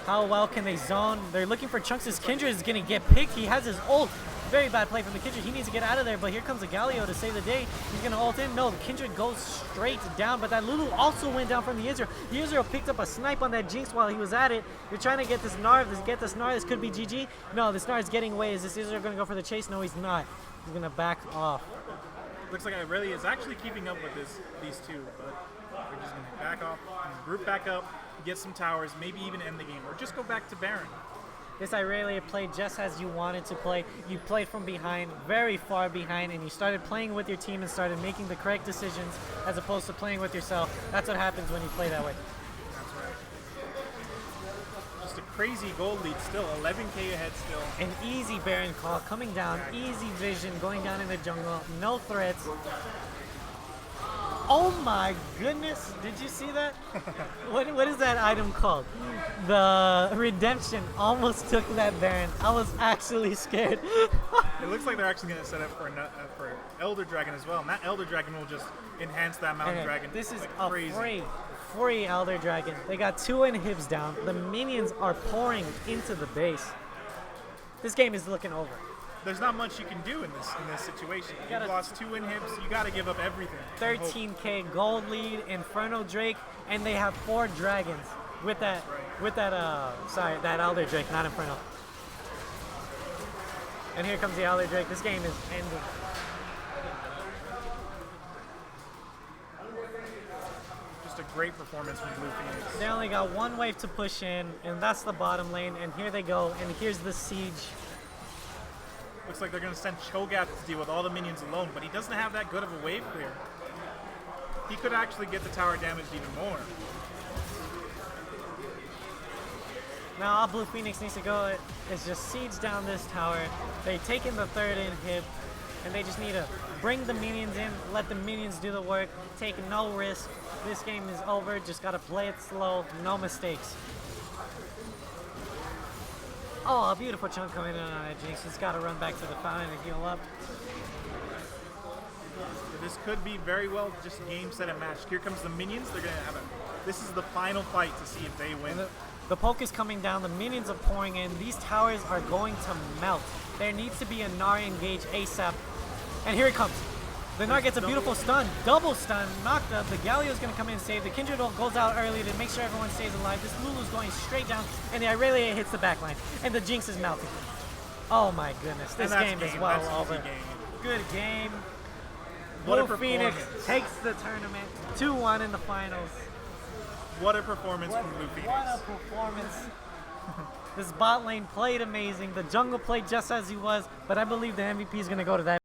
How well can they zone? They're looking for Chunks. His Kindred is going to get picked. He has his ult. Very bad play from the Kindred. He needs to get out of there, but here comes the Galio to save the day. He's going to ult in. No, the Kindred goes straight down, but that Lulu also went down from the Israel. The Israel picked up a snipe on that Jinx while he was at it. You're trying to get this Gnar. This could be GG. No, this Gnar is getting away. Is this Israel going to go for the chase? No, he's not. He's going to back off. Looks like Irelia is actually keeping up with these two, but we're just going to back off, and group back up, get some towers, maybe even end the game, or just go back to Baron. This Irelia played just as you wanted to play. You played from behind, very far behind, and you started playing with your team and started making the correct decisions as opposed to playing with yourself. That's what happens when you play that way. That's right. Just a crazy gold lead still, 11k ahead still. An easy Baron call coming down, easy vision going down in the jungle, no threats. Oh my goodness, did you see that? What is that item called? The Redemption almost took that Baron. I was actually scared. It looks like they're actually going to set up for Elder Dragon as well, and that Elder Dragon will just enhance that Mountain Dragon. This is like a crazy. free Elder Dragon. They got 2 inhibs down. The minions are pouring into the base. This game is looking over. There's not much you can do in this situation. You've lost 2 inhibs, you got to give up everything. 13k gold lead, Inferno Drake, and they have 4 dragons with that that Elder Drake, not Inferno. And here comes the Elder Drake. This game is ending. just a great performance from Blue Phoenix. They only got one wave to push in, and that's the bottom lane. And here they go, and here's the siege. Looks like they're going to send Cho'Gath to deal with all the minions alone, but he doesn't have that good of a wave clear. He could actually get the tower damaged even more. Now all Blue Phoenix needs to go is just siege down this tower. They've taken the third inhib, and they just need to bring the minions in, let the minions do the work, take no risk. This game is over, just gotta play it slow, no mistakes. Oh, a beautiful chunk coming in on that Jinx. Just gotta run back to the fountain and heal up. This could be very well just game, set, and match. Here comes the minions. They're going to have this is the final fight to see if they win. The poke is coming down, the minions are pouring in, these towers are going to melt. There needs to be a Gnar engage ASAP. And here it comes. The Gnar gets a beautiful stun, double stun, knocked up. The Galio's going to come in and save. The Kindred ult goes out early to make sure everyone stays alive. This Lulu's going straight down, and the Irelia hits the backline. And the Jinx is melting. Oh my goodness, this game is well over. Good game. What a Blue Phoenix performance. takes the tournament 2-1 in the finals. What a performance from Blue Phoenix. What a performance. This bot lane played amazing. The jungle played just as he was, but I believe the MVP is going to go to that.